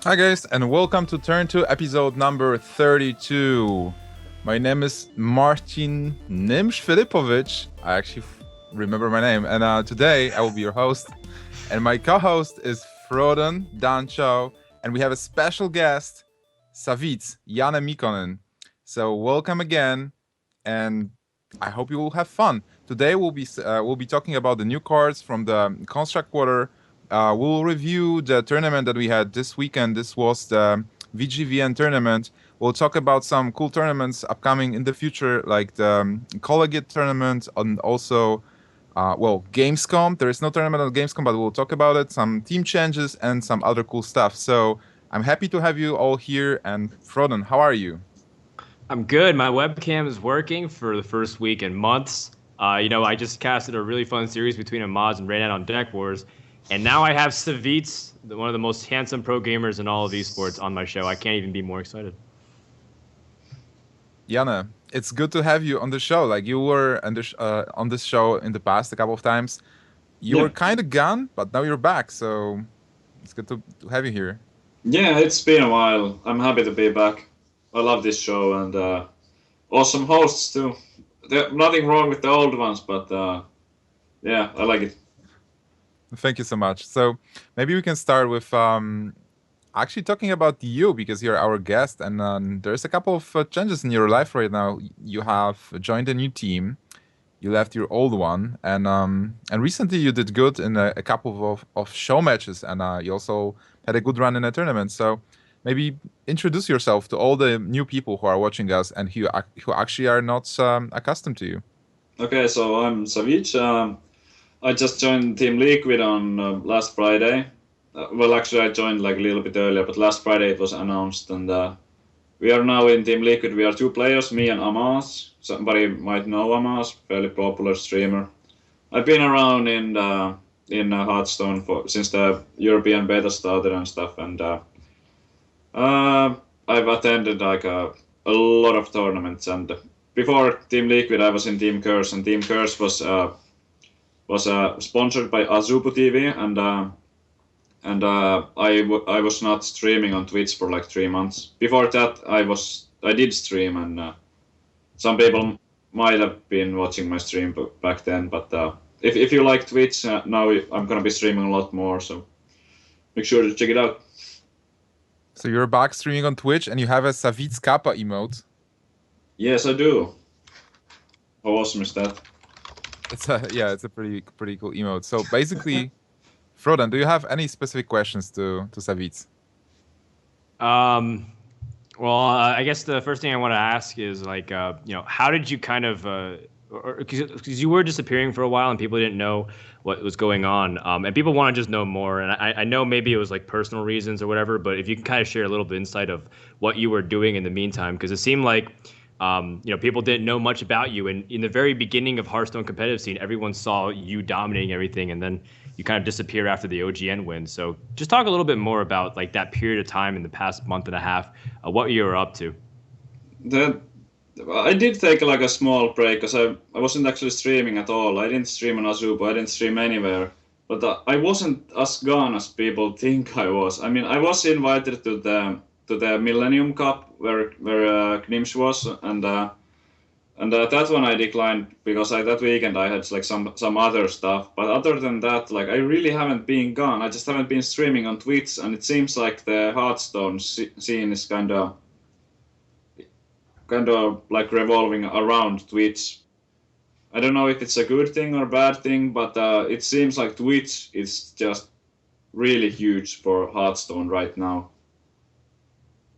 Hi guys, and welcome to Turn2 episode number 32. My name is Martin Gnimsh Filipovic. I actually remember my name, and today I will be your host. And my co-host is Frodan Dancho, and we have a special guest, Savjz, Janne Mikkonen. So welcome again, and I hope you will have fun. Today we'll be talking about the new cards from the Construct Quarter. We'll review the tournament that we had this weekend. This was the VGVN tournament. We'll talk about some cool tournaments upcoming in the future, like the Collegiate tournament, and also, Gamescom. There is no tournament on Gamescom, but we'll talk about it. Some team changes and some other cool stuff. So I'm happy to have you all here. And Frodan, how are you? I'm good. My webcam is working for the first week in months. I just casted a really fun series between Amaz and Raynet on Deck Wars, and now I have Savjz, one of the most handsome pro gamers in all of esports, on my show. I can't even be more excited. Janne, it's good to have you on the show. Like you were on this show in the past a couple of times. You were Yeah, kind of gone, but now you're back. So it's good to have you here. yeah, it's been a while. I'm happy to be back. I love this show and awesome hosts too. Nothing wrong with the old ones, but yeah, I like it. Thank you so much. So maybe we can start with actually talking about you because you're our guest, and there's a couple of changes in your life right now. You have joined a new team. You left your old one, and recently you did good in a couple of show matches, and you also had a good run in a tournament. So maybe introduce yourself to all the new people who are watching us and who actually are not accustomed to you. Okay, so I'm Savjz. I just joined Team Liquid on last Friday. Well, actually, I joined like a little bit earlier, but last Friday it was announced, and we are now in Team Liquid. We are two players, me and Amaz. Somebody might know Amaz, fairly popular streamer. I've been around in Hearthstone since the European beta started and stuff, and I've attended like a lot of tournaments. And before Team Liquid, I was in Team Curse, and Team Curse was sponsored by Azubu TV, and I was not streaming on Twitch for like 3 months. Before that, I did stream, and some people might have been watching my stream back then. But if you like Twitch, now I'm gonna be streaming a lot more, so make sure to check it out. So you're back streaming on Twitch, and you have a Savjz Kappa emote. Yes, I do. How awesome is that? It's a pretty cool emote. So basically, Frodan, do you have any specific questions to Savjz? I guess the first thing I want to ask is how did you kind of, because you were disappearing for a while and people didn't know what was going on, and people want to just know more. And I know maybe it was like personal reasons or whatever, but if you can kind of share a little bit insight of what you were doing in the meantime, because it seemed like people didn't know much about you. And in the very beginning of Hearthstone competitive scene, everyone saw you dominating everything, and then you kind of disappear after the OGN win. So just talk a little bit more about like that period of time in the past month and a half, what you were up to. I did take like a small break because I wasn't actually streaming at all. I didn't stream on Azubo. I didn't stream anywhere. But I wasn't as gone as people think I was. I mean, I was invited to the Millennium Cup where Gnimsh was, and that one I declined because that weekend I had like some other stuff. But other than that, like I really haven't been gone. I just haven't been streaming on Twitch, and it seems like the Hearthstone scene is kind of like revolving around Twitch. I don't know if it's a good thing or bad thing, but it seems like Twitch is just really huge for Hearthstone right now.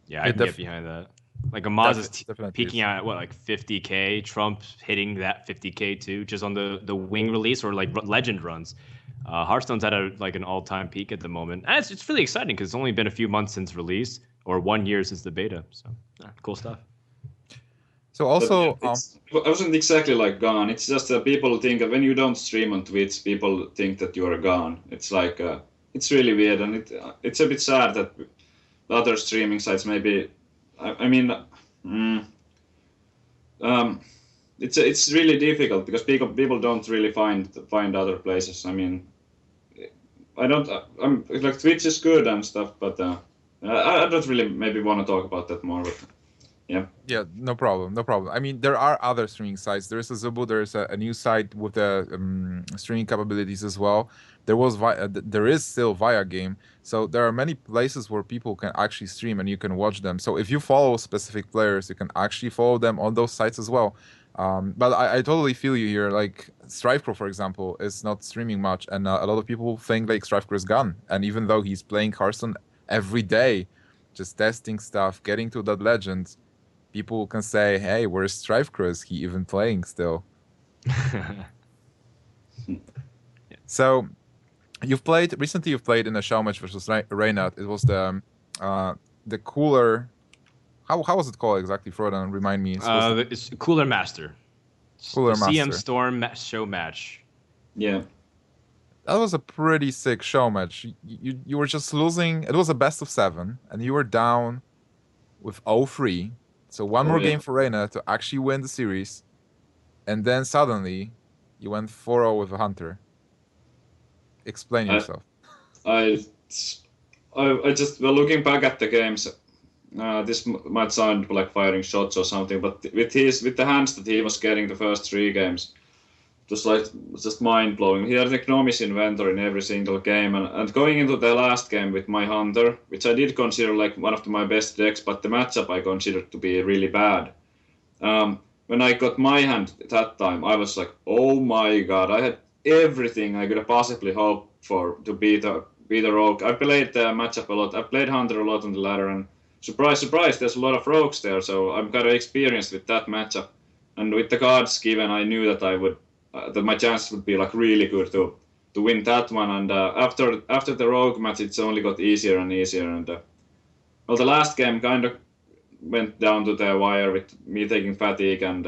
Yeah, I can get behind that. Like Amaz is peaking is. out at what, like 50K. Trump's hitting that 50K too, just on the wing release or like legend runs. Hearthstone's at an all-time peak at the moment. And it's really exciting because it's only been a few months since release or 1 year since the beta. So cool stuff. So also, I wasn't exactly like gone. It's just that people think that when you don't stream on Twitch, people think that you are gone. It's like it's really weird, and it's a bit sad that the other streaming sites maybe. I mean, it's really difficult because people don't really find other places. I mean, I don't. I'm like Twitch is good and stuff, but I don't really maybe want to talk about that more, but yeah. Yeah, no problem, no problem. I mean, there are other streaming sites. There is a Zubu. There is a new site with the streaming capabilities as well. There is still Via Game. So there are many places where people can actually stream and you can watch them. So if you follow specific players, you can actually follow them on those sites as well. But I totally feel you here. Like StrifeCro, for example, is not streaming much, and a lot of people think like StrifeCro is gone. And even though he's playing Hearthstone every day, just testing stuff, getting to that legend, people can say, "Hey, where's StrifeCro? Is he even playing still?" So, you've played recently. You've played in a show match versus Reynard. It was the cooler. How was it called exactly? Frodan, remind me. It's Cooler Master. Cooler the CM Master. Storm show match. Yeah. That was a pretty sick show match. You were just losing. It was a best of 7, and you were down with 0-3. So one more yeah. game for Reina to actually win the series, and then suddenly you went 4-0 with a Hunter. Explain yourself. I just, well, looking back at the games, this might sound like firing shots or something, but with the hands that he was getting the first 3 games, just mind blowing. He had the Gnimsh inventor in every single game, and going into the last game with my Hunter, which I did consider like one of my best decks, but the matchup I considered to be really bad. When I got my hand that time, I was like, oh my god, I had everything I could possibly hope for to beat a rogue. I played the matchup a lot. I played Hunter a lot on the ladder, and surprise, surprise, there's a lot of rogues there, so I'm kind of experienced with that matchup. And with the cards given, I knew that I would that my chances would be like really good to win that one. And after the rogue match, it's only got easier and easier. And well, the last game kind of went down to the wire with me taking fatigue and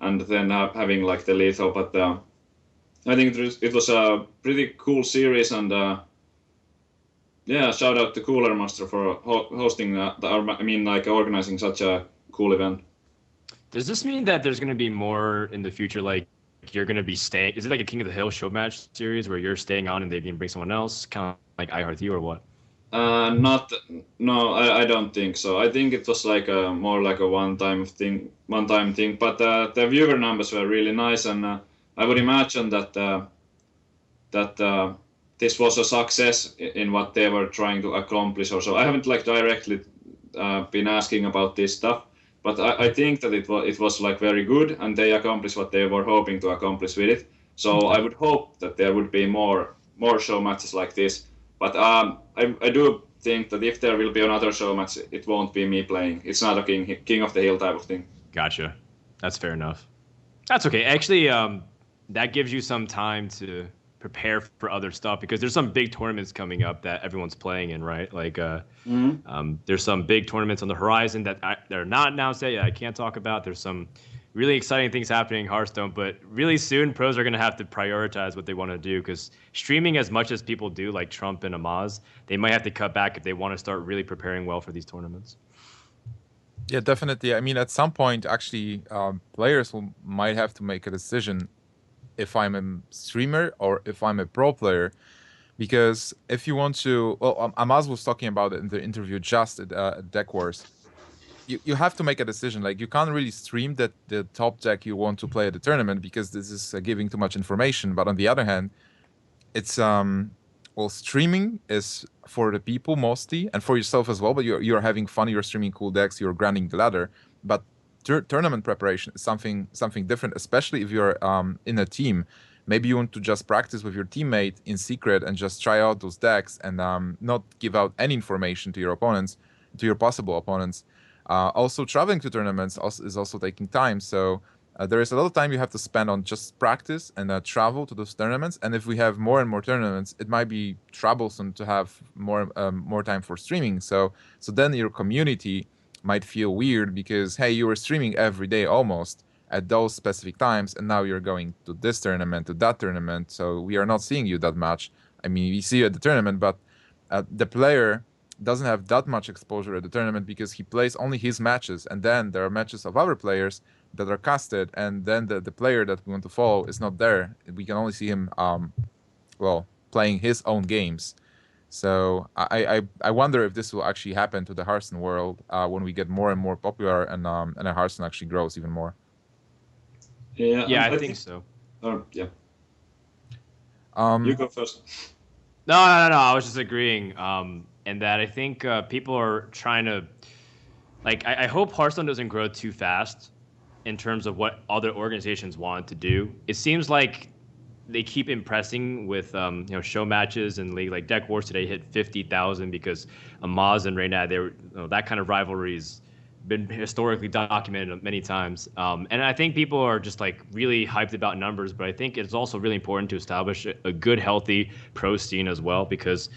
then having like the lethal. But I think it was a pretty cool series, and yeah, shout out to Cooler Master for hosting organizing such a cool event. Does this mean that there's going to be more in the future? Like you're going to be staying? Is it like a King of the Hill show match series where you're staying on and they can bring someone else, kind of like iHeartU or what? No, I don't think so. I think it was like more like a one-time thing. But the viewer numbers were really nice, and I would imagine that this was a success in what they were trying to accomplish. Or so I haven't like directly been asking about this stuff, but I think that it was like very good, and they accomplished what they were hoping to accomplish with it. So I would hope that there would be more show matches like this. But I do think that if there will be another show match, it won't be me playing. It's not a King of the Hill type of thing. Gotcha. That's fair enough. That's okay. Actually, that gives you some time to prepare for other stuff, because there's some big tournaments coming up that everyone's playing in, right? Like, there's some big tournaments on the horizon that they're not announced yet. I can't talk about. There's some really exciting things happening in Hearthstone, but really soon pros are going to have to prioritize what they want to do, because streaming as much as people do, like Trump and Amaz, they might have to cut back if they want to start really preparing well for these tournaments. Yeah, definitely. I mean, at some point, actually, players might have to make a decision if I'm a streamer or if I'm a pro player. Because if you want to, well, Amaz was talking about it in the interview just at Deck Wars. You have to make a decision. Like, you can't really stream the top deck you want to play at the tournament, because this is giving too much information. But on the other hand, it's well, streaming is for the people mostly, and for yourself as well. But you're having fun. You're streaming cool decks. You're grinding the ladder. But tournament preparation is something different, especially if you're in a team. Maybe you want to just practice with your teammate in secret and just try out those decks and not give out any information to your opponents, to your possible opponents. Also, traveling to tournaments is also taking time. So there is a lot of time you have to spend on just practice and travel to those tournaments. And if we have more and more tournaments, it might be troublesome to have more time for streaming. So then your community might feel weird, because, hey, you were streaming every day almost at those specific times, and now you're going to this tournament, to that tournament, so we are not seeing you that much. I mean, we see you at the tournament, but the player doesn't have that much exposure at the tournament, because he plays only his matches, and then there are matches of other players that are casted, and then the player that we want to follow is not there. We can only see him, well, playing his own games. So I wonder if this will actually happen to the Hearthstone world when we get more and more popular and Hearthstone actually grows even more. Yeah, Yeah, and I I think think. so. Yeah, you Um, go first. No. I was just agreeing. And that I think people are trying to like. I hope Hearthstone doesn't grow too fast in terms of what other organizations want to do. It seems like they keep impressing with show matches and league. Like Deck Wars today hit 50,000 because Amaz and Reynad, they were that kind of rivalries been historically documented many times. And I think people are just like really hyped about numbers, but I think it's also really important to establish a good, healthy pro scene as well because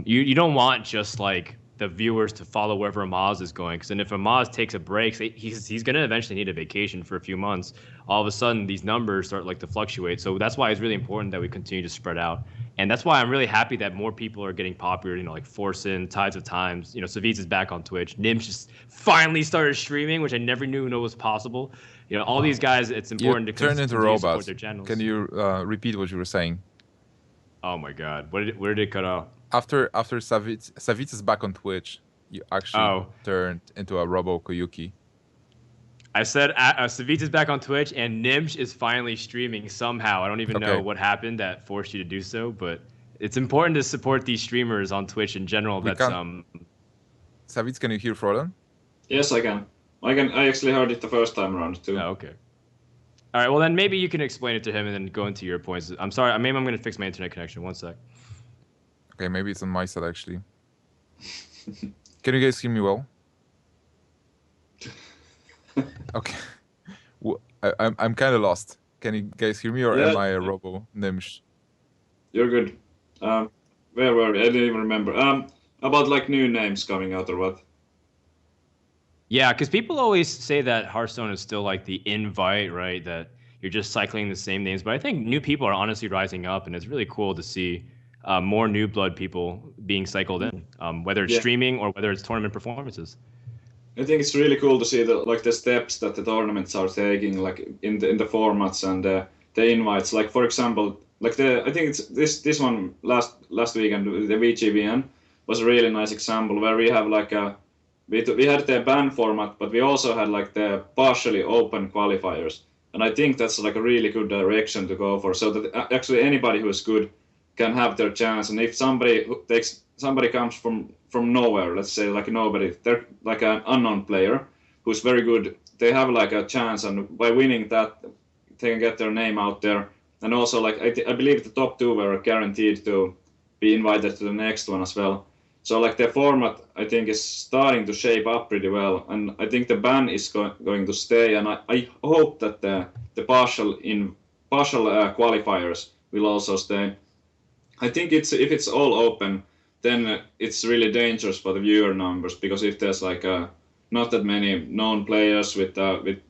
you don't want just like the viewers to follow wherever Amaz is going. Because then if Amaz takes a break, he's going to eventually need a vacation for a few months. All of a sudden, these numbers start like to fluctuate. So that's why it's really important that we continue to spread out. And that's why I'm really happy that more people are getting popular. Like Forsen, Tides of Times. Savjz is back on Twitch. Gnimsh just finally started streaming, which I never knew was possible. All these guys. It's you important to turn into continue to support robots. their channels. Can you repeat what you were saying? Oh my God, where did it cut off? After Savjz is back on Twitch, you actually turned into a Robo Koyuki. I said Savjz is back on Twitch and Gnimsh is finally streaming somehow. I don't even know what happened that forced you to do so, but it's important to support these streamers on Twitch in general. Savjz, can you hear Frodan? Yes, I can. I actually heard it the first time around too. Oh, okay. All right. Well, then maybe you can explain it to him and then go into your points. I'm sorry. Maybe I'm going to fix my internet connection. One sec. Okay, maybe it's on my side actually. Can you guys hear me well? Okay. I'm kind of lost. Can you guys hear me, or am I a Robo Gnimsh? You're good. Where were we? I didn't even remember. About like new names coming out or what? Yeah, because people always say that Hearthstone is still like the invite, right? That you're just cycling the same names. But I think new people are honestly rising up, and it's really cool to see more new blood people being cycled in, whether it's streaming or whether it's tournament performances. I think it's really cool to see the steps that the tournaments are taking, like in the formats and the invites. Like for example, I think it's this one last weekend, the VGBN was a really nice example where we have like we had the ban format, but we also had like the partially open qualifiers, and I think that's like a really good direction to go for. So that actually anybody who is good can have their chance, and if somebody comes from nowhere, let's say like nobody, they're like an unknown player who's very good, they have like a chance, and by winning that they can get their name out there. And also like I believe the top two were guaranteed to be invited to the next one as well. So like the format I think is starting to shape up pretty well, and I think the ban is going to stay, and I hope that the partial qualifiers will also stay. I think if it's all open, then it's really dangerous for the viewer numbers, because if there's like not that many known players with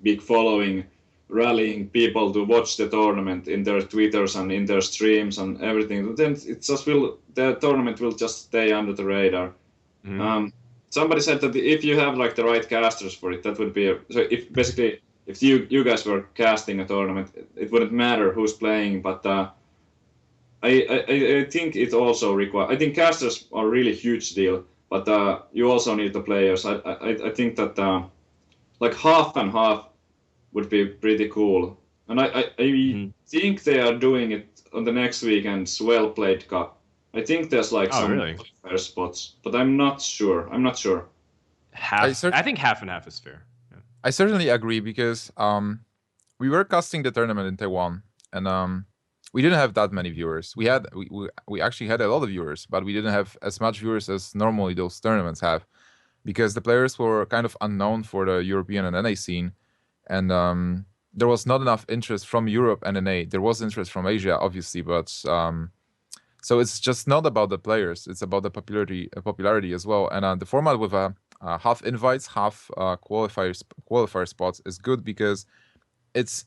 big following rallying people to watch the tournament in their Twitters and in their streams and everything, then the tournament will just stay under the radar. Mm-hmm. Somebody said that if you have like the right casters for it, that would be so. If you guys were casting a tournament, it wouldn't matter who's playing, but I think it also requires. I think casters are a really huge deal, but you also need the players. I think that like half and half would be pretty cool, and I think they are doing it on the next weekend's Well Played Cup. I think there's like some fair spots, but I'm not sure. I think half and half is fair. Yeah. I certainly agree, because we were casting the tournament in Taiwan, and we didn't have that many viewers. We actually had a lot of viewers, but we didn't have as much viewers as normally those tournaments have, because the players were kind of unknown for the European and NA scene, and there was not enough interest from Europe and NA. There was interest from Asia, obviously, but so it's just not about the players; it's about the popularity as well. And the format with half invites, half qualifier spots is good, because it's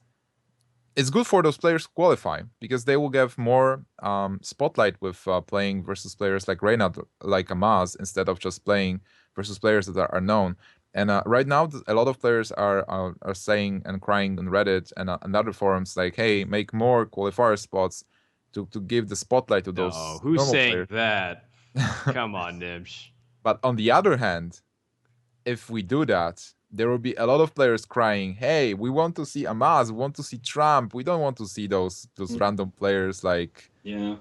good for those players to qualify, because they will get more spotlight with playing versus players like Reynad, like Amaz, instead of just playing versus players that are known. And right now, a lot of players are saying and crying on Reddit and other forums like, "Hey, make more qualifier spots to give the spotlight to those." Who's saying players. that? Come on, Gnimsh. But on the other hand, if we do that, there will be a lot of players crying, "Hey, we want to see Amaz, we want to see Trump. We don't want to see those random players like Yeah.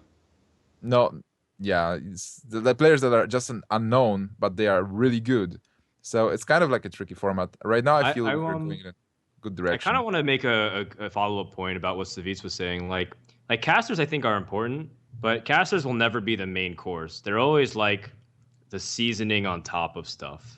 no, yeah, it's the players that are just an unknown, but they are really good." So it's kind of like a tricky format. Right now, I I feel I we're um going in a good I kind direction. of want to make a follow up point about what Savjz was saying. Like casters, I think are important, but casters will never be the main course. They're always like the seasoning on top of stuff.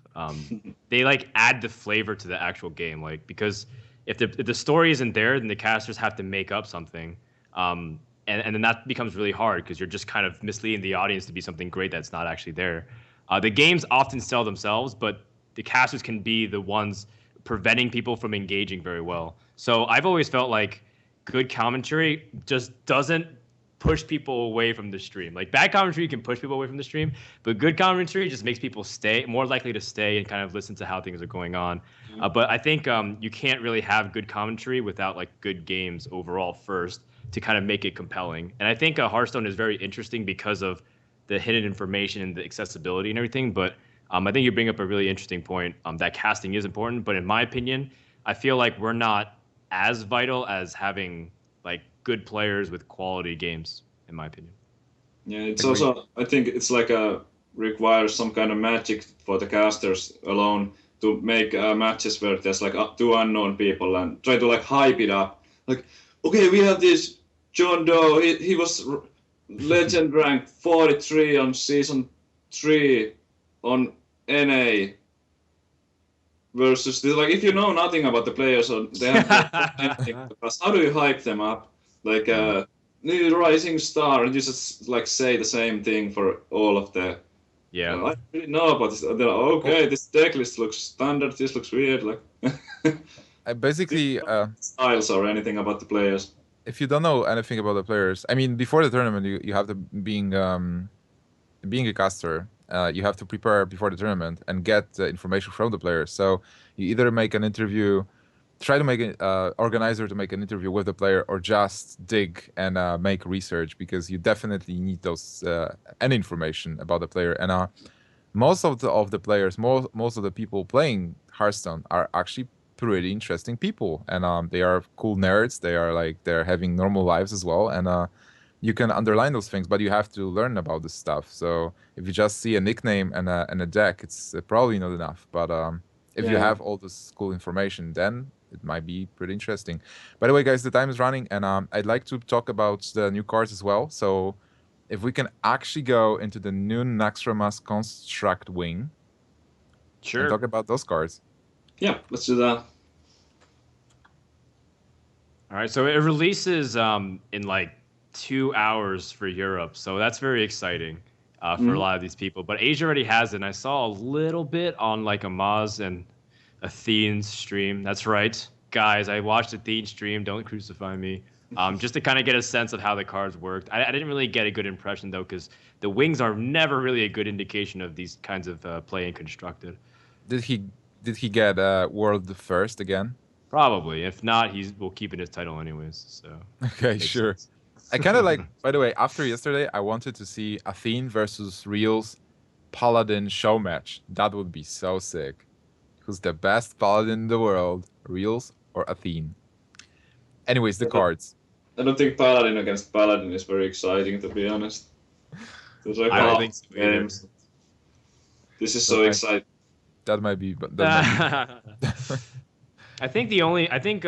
They like add the flavor to the actual game, like because if the story isn't there, then the casters have to make up something, and then that becomes really hard because you're just kind of misleading the audience to be something great that's not actually there. The games often sell themselves, but the casters can be the ones preventing people from engaging very well. So I've always felt like good commentary just doesn't push people away from the stream. Like bad commentary can push people away from the stream, but good commentary just makes people stay more likely to stay and kind of listen to how things are going on. But I think you can't really have good commentary without like good games overall first to kind of make it compelling. And I think Hearthstone is very interesting because of the hidden information and the accessibility and everything. But I think you bring up a really interesting point that casting is important. But in my opinion, I feel like we're not as vital as having like good players with quality games, in my opinion. Yeah, it's Agree. also, I think it's like requires some kind of magic for the casters alone to make matches where there's like two unknown people and try to like hype it up. Like, okay, we have this John Doe. He was legend rank 43 on season 3 on NA versus the, like if you know nothing about the players or they have anything, how do you hype them up? Like new rising star, and you just like say the same thing for all of the. Yeah. I don't really know about this. They're like, okay, this deck list looks standard. This looks weird. Like, I do you basically, know styles or anything about the players? if you don't know anything about the players, I mean, before the tournament, you have to being a caster, you have to prepare before the tournament and get information from the players. So you either make an interview, try to make an organizer to make an interview with the player, or just dig and make research because you definitely need those any information about the player. And most of the players, most of the people playing Hearthstone are actually pretty interesting people, and they are cool nerds. They are like they're having normal lives as well, and you can underline those things, but you have to learn about this stuff. So if you just see a nickname and a deck, it's probably not enough. But if you Yeah. have all this cool information, then it might be pretty interesting. By the way, guys, the time is running, and I'd like to talk about the new cards as well. So if we can actually go into the new Naxxramas Construct Wing and Sure. talk about those cards. Yeah, let's do that. All right. So it releases in like 2 hours for Europe. So that's very exciting for a lot of these people. But Asia already has it. And I saw a little bit on like Amaz and Athene's stream. That's right. Guys, I watched Athene's stream. Don't crucify me. Just to kind of get a sense of how the cards worked. I didn't really get a good impression though, because the wings are never really a good indication of these kinds of play and constructed. Did he get world first again? Probably. If not, we'll keep in his title anyways. So Okay, makes sure. sense. I kind of like, by the way, after yesterday, I wanted to see Athene versus Real's Paladin show match. That would be so sick. Who's the best Paladin in the world, Reals or Athene? Anyways, the cards. I don't think Paladin against Paladin is very exciting, to be honest. There's like I don't half think so the either. games. This is so Okay. exciting. That might be, but that might be. I think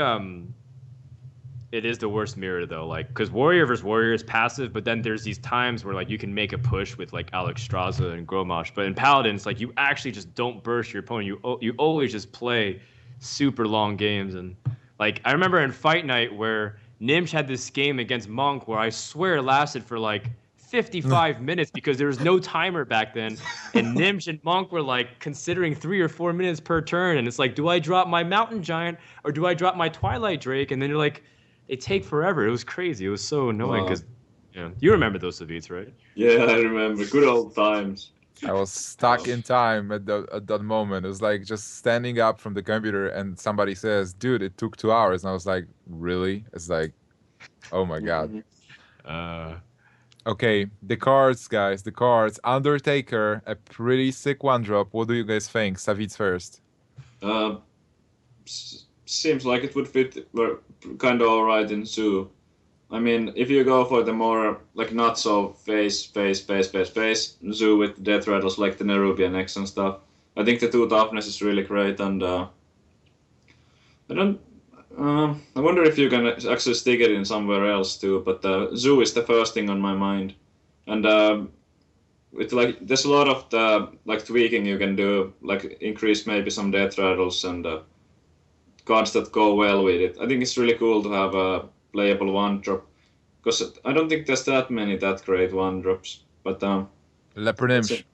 it is the worst mirror though, like because Warrior versus Warrior is passive, but then there's these times where like you can make a push with like Alex Straza and Gromosh, but in Paladin it's like you actually just don't burst your opponent. You always just play super long games, and like I remember in Fight Night where Gnimsh had this game against Monk where I swear it lasted for like 55 minutes because there was no timer back then, and Gnimsh and Monk were like considering 3 or 4 minutes per turn, and it's like, do I drop my Mountain Giant or do I drop my Twilight Drake? And then you're like, they take forever. It was crazy. It was so annoying because, you remember those Savjz, right? Yeah, I remember. Good old times. I was stuck in time at that moment. It was like just standing up from the computer and somebody says, "Dude, it took 2 hours," and I was like, "Really?" It's like, oh my god. Uh, Okay, the cards, guys, the cards. Undertaker, a pretty sick one drop. What do you guys think? Savjz first. Uh, Seems like it would fit kind of alright in Zoo. I mean, if you go for the more like not so face Zoo with death rattles like the Nerubian X and stuff, I think the 2 toughness is really great, and I don't. I wonder if you can actually stick it in somewhere else too. But Zoo is the first thing on my mind, and with like there's a lot of the like tweaking you can do, like increase maybe some death rattles and cards that go well with it. I think it's really cool to have a playable one drop because I don't think there's that many that great one drops. But Leopard that's Gnimsh.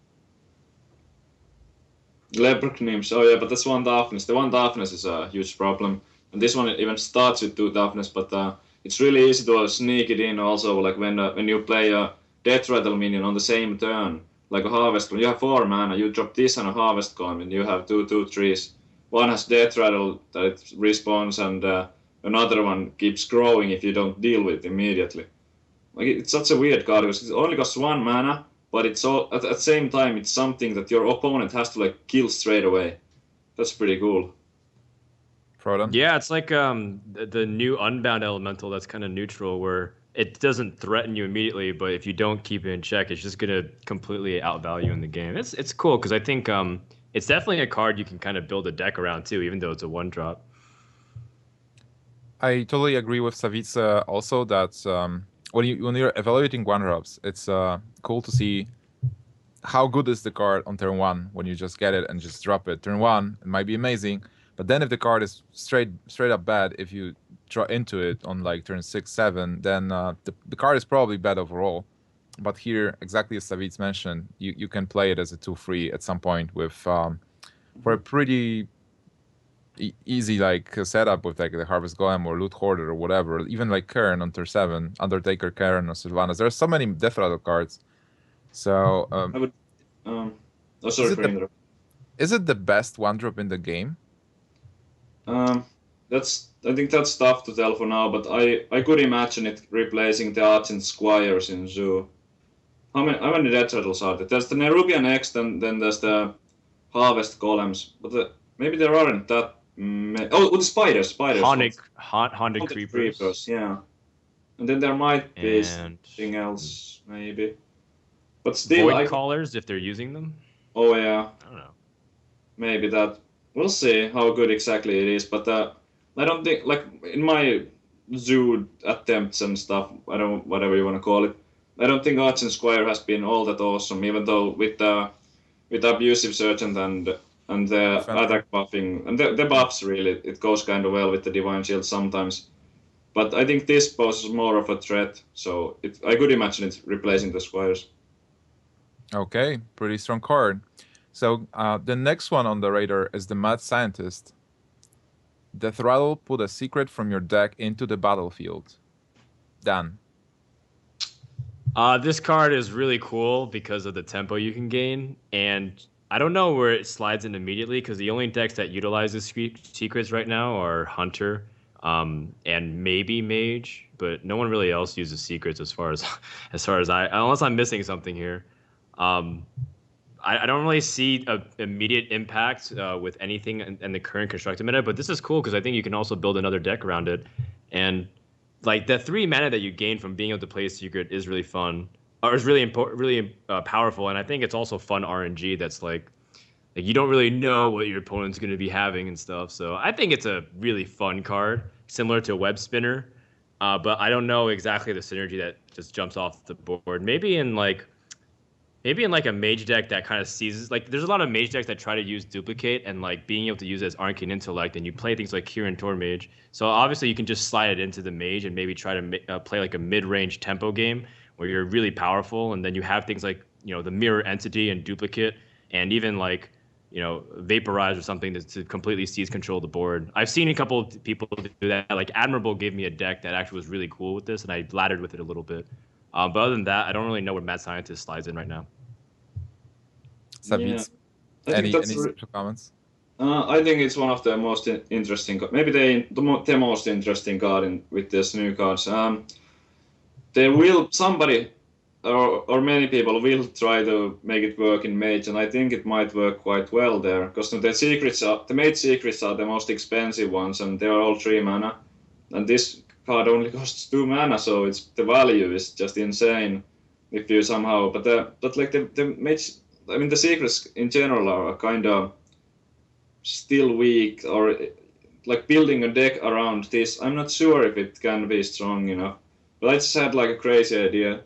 it. Leopard Gnimsh. Oh yeah, but that's 1 toughness. The 1 toughness is a huge problem, and this one even starts with 2 toughness. But it's really easy to sneak it in. Also, like when you play a death rattle minion on the same turn, like a harvest. When you have 4 mana, you drop this on a harvest coin, and you have 2/2/3s. One has death rattle that it respawns, and another one keeps growing if you don't deal with it immediately. Like it's such a weird card because it only costs 1 mana, but it's all at the same time it's something that your opponent has to like kill straight away. That's pretty cool. Frodan. Yeah, it's like the new Unbound Elemental that's kind of neutral, where it doesn't threaten you immediately, but if you don't keep it in check, it's just gonna completely outvalue in the game. It's cool because I think it's definitely a card you can kind of build a deck around too, even though it's a 1-drop. I totally agree with Savjz also that when you're evaluating one drops, it's cool to see how good is the card on turn 1 when you just get it and just drop it. Turn 1, it might be amazing, but then if the card is straight up bad, if you draw into it on like turn 6, 7, then the card is probably bad overall. But here, exactly as Savjz mentioned, you can play it as a 2/3 at some point with for a pretty easy like setup with like the Harvest Golem or Loot Hoarder or whatever. Even like Karen on turn 7, Undertaker, Karen, or Sylvanas. There are so many Death Rattle cards. So I would. Oh, is sorry it for the interrupting. is it the best 1-drop in the game? I think that's tough to tell for now, but I could imagine it replacing the Argent Squires in Zoo. How many death rattles are there? There's the Nerubian X, then there's the Harvest Golems, but maybe there aren't that. Oh, the spiders. Haunted Haunted Creepers. yeah. And then there might be And something else, maybe. But still, Void Callers, if they're using them. oh yeah, I don't know. maybe that. We'll see how good exactly it is, but I don't think, like, in my zoo attempts and stuff, whatever you want to call it, I don't think Argent Squire has been all that awesome, even though with Abusive Sergeant and the Defender. attack buffing, and the buffs really, it goes kind of well with the Divine Shield sometimes. But I think this poses more of a threat, so I could imagine it replacing the Squires. Okay, pretty strong card. So the next one on the radar is the Mad Scientist. Death Rattle, put a secret from your deck into the battlefield. Dan. This card is really cool because of the tempo you can gain, and I don't know where it slides in immediately because the only decks that utilize the secrets right now are Hunter, and maybe Mage, but no one really else uses secrets as far as unless I'm missing something here. I don't really see an immediate impact with anything in the current constructed meta, but this is cool because I think you can also build another deck around it, and like the 3 mana that you gain from being able to play a secret is really fun, or is really important, really powerful, and I think it's also fun RNG that's like you don't really know what your opponent's going to be having and stuff. So I think it's a really fun card, similar to Web Spinner, but I don't know exactly the synergy that just jumps off the board. Maybe in like a mage deck that kind of seizes, like there's a lot of mage decks that try to use duplicate and like being able to use it as Arcane Intellect, and you play things like Kirin Tor Mage. So obviously you can just slide it into the mage and maybe try to play like a mid-range tempo game where you're really powerful, and then you have things like the Mirror Entity and Duplicate, and even like Vaporize or something to completely seize control of the board. I've seen a couple of people do that. Like Admirable gave me a deck that actually was really cool with this, and I laddered with it a little bit. But other than that, I don't really know where Mad Scientist slides in right now. Savjz. Yeah. Any special comments? I think it's one of the most interesting, maybe the most interesting card with this new cards. Somebody or many people will try to make it work in Mage, and I think it might work quite well there, because the Mage secrets are the most expensive ones, and they are all 3 mana, and this card only costs 2 mana, so the value is just insane if you somehow. But like the Mage, I mean the secrets in general are kind of still weak, or like building a deck around this. I'm not sure if it can be strong enough, but I just had like a crazy idea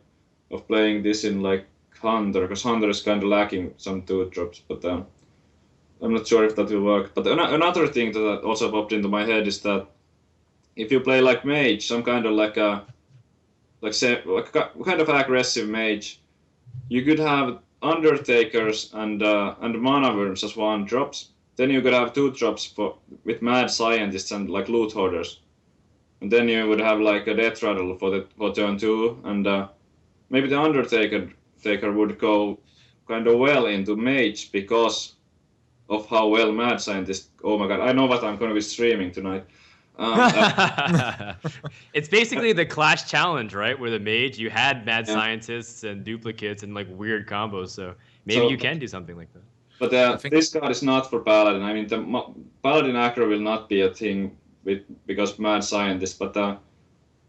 of playing this in like Hunter, because Hunter is kind of lacking some 2-drops, but I'm not sure if that will work. But another thing that also popped into my head is that if you play like Mage, some kind of like a kind of aggressive Mage, you could have Undertakers and Mana Worms as 1-drops. Then you could have 2-drops with Mad Scientists and like Loot Hoarders, and then you would have like a Death Rattle for turn 2, and maybe the Undertaker would go kind of well into Mage because of how well Mad Scientist. Oh my god, I know what I'm going to be streaming tonight. It's basically the Clash Challenge, right? Where the Mage, you had Mad Scientists and duplicates and like weird combos, so maybe you can do something like that. But this card is not for Paladin. I mean, the Paladin aggro will not be a thing because Mad Scientist, but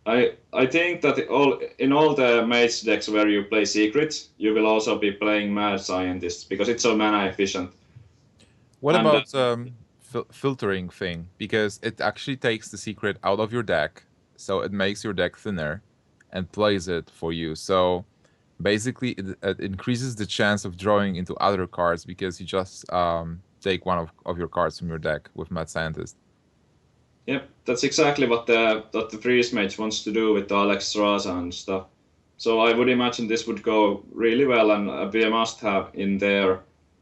I think that in all the Mage decks where you play Secrets, you will also be playing Mad Scientists because it's so mana efficient. What about filtering thing? Because it actually takes the secret out of your deck, so it makes your deck thinner and plays it for you. So basically, it increases the chance of drawing into other cards because you just take one of your cards from your deck with Mad Scientist. Yep, that's exactly what the Freeze Mage wants to do with the Alexstrasza and stuff. So I would imagine this would go really well and be a must-have in there.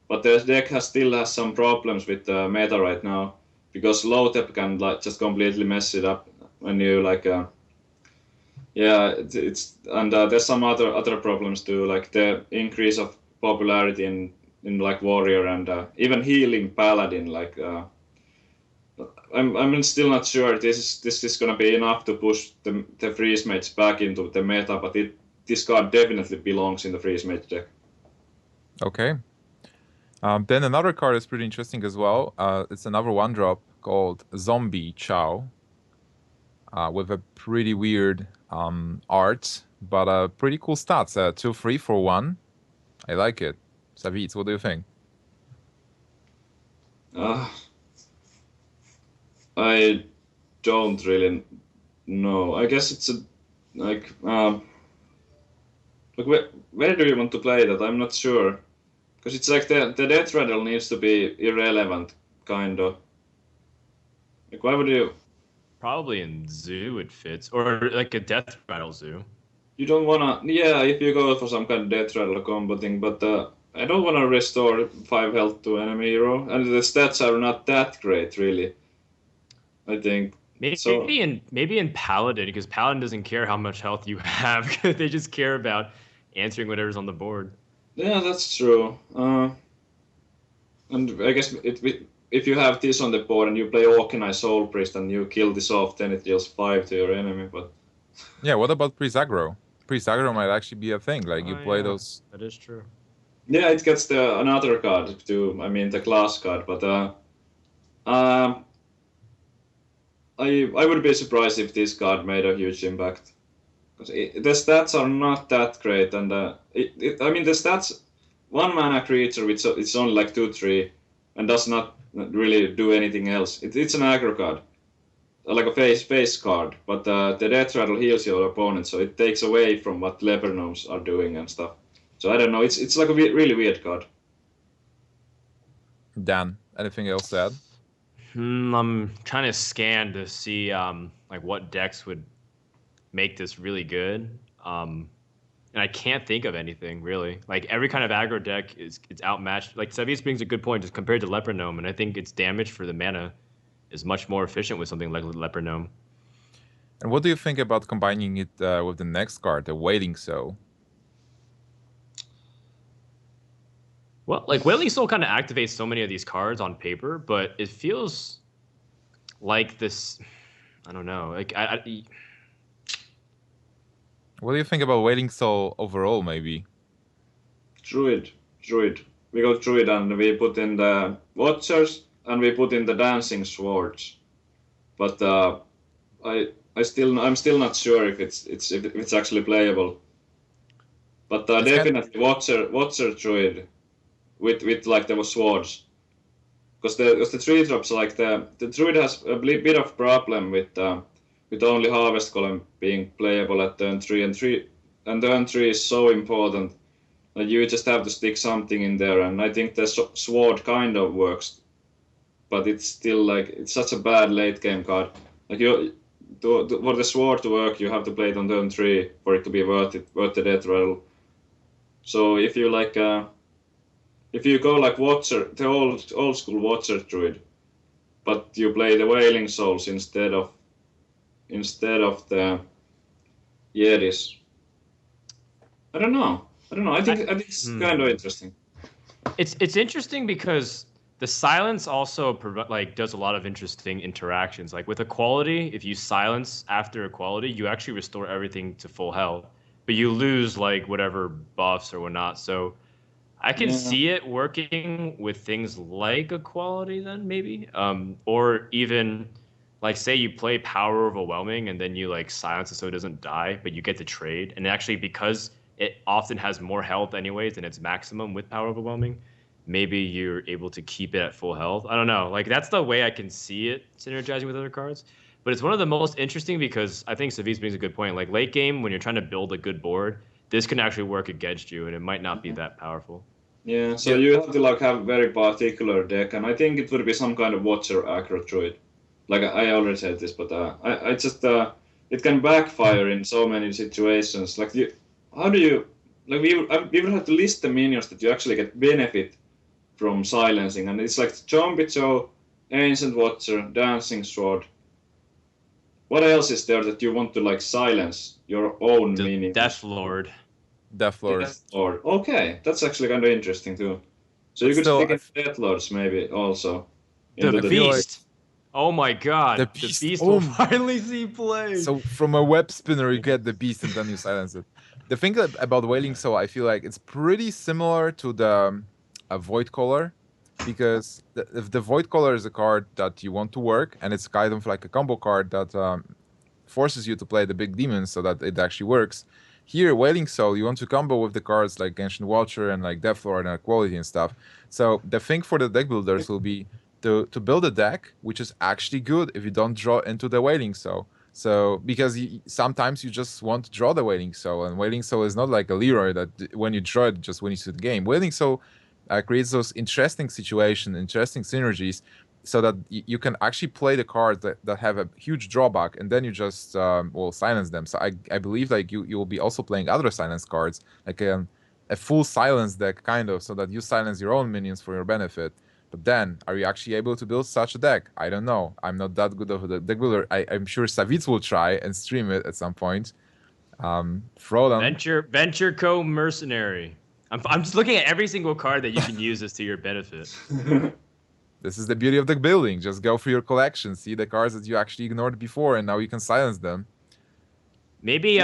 But the deck still has some problems with the meta right now, because Lotep can like just completely mess it up when you like. It's and there's some other problems too, like the increase of popularity in like Warrior and even healing Paladin. Like I'm still not sure this is gonna be enough to push the Freeze Mage back into the meta, but this card definitely belongs in the Freeze Mage deck. Okay. Then another card is pretty interesting as well. It's another 1-drop called Zombie Chow, with a pretty weird art, but pretty cool stats. 2/3 for 1. I like it. Savjz, what do you think? I don't really know. I guess it's like where do you want to play that? I'm not sure. Because it's like the Death Rattle needs to be irrelevant, kind of. Like, why would you... Probably in Zoo it fits, or like a Death Rattle Zoo. You don't wanna... Yeah, if you go for some kind of Death Rattle combo thing, but I don't wanna restore 5 health to enemy hero, and the stats are not that great, really. I think. Maybe in Paladin, because Paladin doesn't care how much health you have. They just care about answering whatever's on the board. Yeah, that's true. And I guess if you have this on the board and you play Orkney Soul Priest and you kill this off, then it deals 5 to your enemy. But yeah, what about Priest Aggro? Priest Aggro might actually be a thing. Like you play those. That is true. Yeah, it gets another card too. I mean the class card, but I would be surprised if this card made a huge impact. The stats are not that great, and I mean the stats. 1 mana creature, it's only like 2/3, and does not really do anything else. It's an aggro card, like a face card, but the Death Rattle heals your opponent, so it takes away from what Leper Gnomes are doing and stuff. So I don't know. It's like a really weird card. Dan, anything else to add? I'm trying to scan to see like what decks would make this really good. And I can't think of anything really. Like every kind of aggro deck it's outmatched. Like Savjz brings a good point just compared to Leper Gnome, and I think its damage for the mana is much more efficient with something like Leper Gnome. And what do you think about combining it with the next card, the Wailing Soul? Well, like Wailing Soul kind of activates so many of these cards on paper, but it feels like this. I don't know. Like What do you think about Wailing Soul overall, maybe? Druid. We got Druid and we put in the Watchers and we put in the Dancing Swords. But I'm still not sure if it's actually playable. But It's kind definitely Watcher Druid with like the swords. Because the 3 drops, like the Druid has a bit of problem with only Harvest Column being playable at turn 3, and turn 3 is so important that you just have to stick something in there, and I think the sword kind of works, but it's still like it's such a bad late game card. Like for the sword to work, you have to play it on turn 3 for it to be worth the death rattle. So if you go like Watcher, the old school Watcher Druid, but you play the Wailing Souls instead of the Yetis. I don't know. I think it's kind of interesting. It's interesting because the silence also does a lot of interesting interactions. Like with equality, if you silence after equality, you actually restore everything to full health, but you lose like whatever buffs or whatnot. So I can Yeah. see it working with things like equality then maybe, or even like say you play power overwhelming and then you like silence it so it doesn't die, but you get to trade, and actually because it often has more health anyways than its maximum with power overwhelming, maybe you're able to keep it at full health. I don't know, like that's the way I can see it synergizing with other cards. But it's one of the most interesting because I think Savjz brings a good point. Like late game, when you're trying to build a good board, this can actually work against you, and it might not be that poureful. Yeah, so yeah. you have to like have a very particular deck, and I think it would be some kind of Watcher aggro Druid. Like I already said this, but I just it can backfire in so many situations. Like how do you like we will have to list the minions that you actually get benefit from silencing, and it's like Chombicho, Ancient Watcher, Dancing Sword. What else is there that you want to like silence your own minions? Death Lord. Death Lord. Death Lord. Okay, that's actually kind of interesting too. So But you could still, stick in Death Lords maybe also The into the feel like Beast. Oh my God. the The beast. Beast Oh, will finally see play. so from a web spinner, you get the beast and then you silence it. The thing about Wailing Soul, I feel like it's pretty similar to the Void Caller, because if the Void Caller is a card that you want to work, and it's kind of like a combo card that forces you to play the big demons so that it actually works. Here, Wailing Soul, you want to combo with the cards like Ancient Watcher and like Death Lord and Equality and stuff. So the thing for the deck builders will be to build a deck which is actually good if you don't draw into the Wailing Soul. So because sometimes you just want to draw the Wailing Soul, and Wailing Soul is not like a Leroy that when you draw it just wins you the game. Wailing Soul creates those interesting situations, interesting synergies, so that you can actually play the cards that have a huge drawback, and then you just will silence them. So I believe like you will be also playing other silence cards, like a full silence deck kind of, so that you silence your own minions for your benefit. But then, are you actually able to build such a deck? I don't know. I'm not that good of a deck builder. I'm sure Savjz will try and stream it at some point. Frodan. Venture Co. Mercenary. I'm just looking at every single card that you can use this to your benefit. This is the beauty of deck building. Just go through your collection, see the cards that you actually ignored before, and now you can silence them. Maybe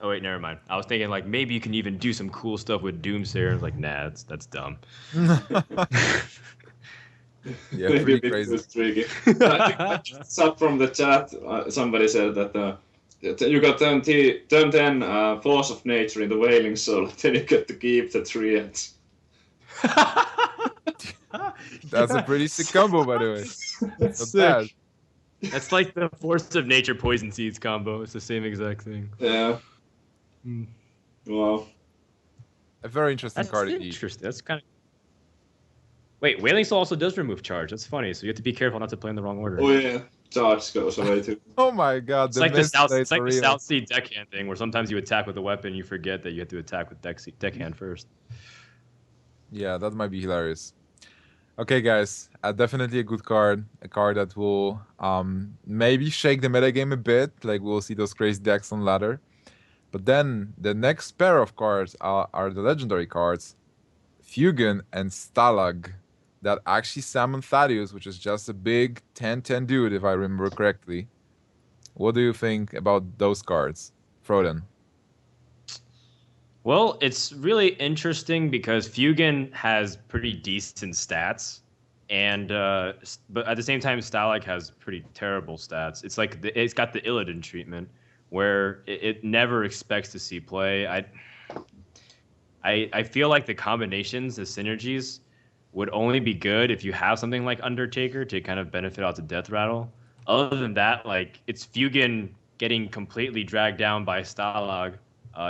oh wait, never mind. I was thinking like maybe you can even do some cool stuff with Doomsayer. I was like, nah, that's dumb. Yeah, Maybe pretty a bit crazy. too tricky. I think it's up from the chat. Somebody said that you got turn 10 Force of Nature in the Wailing Soul, then you get to keep the 3 ends. That's a pretty sick combo, by the way. That's Not sick. bad. That's like the Force of Nature Poison Seeds combo. It's the same exact thing. Yeah. Hmm. Wow. A very interesting That's card indeed. interesting. That's kind of. Wait, Wailing Soul also does remove charge. That's funny. So you have to be careful not to play in the wrong order. Oh yeah. Charge goes away too. Oh my god, It's like the South, misplays it's like are the real. South Sea deckhand thing, where sometimes you attack with a weapon, you forget that you have to attack with deckhand first. Yeah, that might be hilarious. Okay, guys, definitely a good card. A card that will maybe shake the metagame a bit. Like, we'll see those crazy decks on ladder. But then, the next pair of cards are the legendary cards. Fugen and Stalag. That actually summon Thaddeus, which is just a big 10-10 dude, if I remember correctly. What do you think about those cards? Frodan? Well, it's really interesting because Fugan has pretty decent stats, and but at the same time, Stalag has pretty terrible stats. It's like it's got the Illidan treatment, where it never expects to see play. I feel like the combinations, the synergies, would only be good if you have something like Undertaker to kind of benefit out to Death Rattle. Other than that, like it's Fugan getting completely dragged down by Stalag,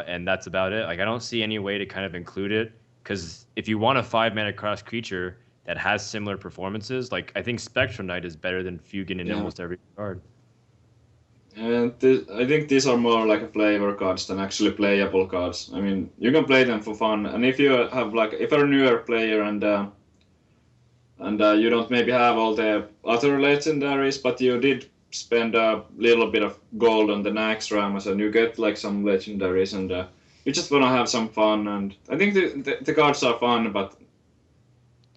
and that's about it. Like I don't see any way to kind of include it because if you want a 5-mana cross creature that has similar performances, like I think Spectral Knight is better than Fugan in almost every card. And I think these are more like flavor cards than actually playable cards. I mean, you can play them for fun, and if you have like if you're a newer player and you don't maybe have all the other legendaries, but you did spend a little bit of gold on the next Ramos, and you get like some legendaries, and you just want to have some fun. And I think the cards are fun, but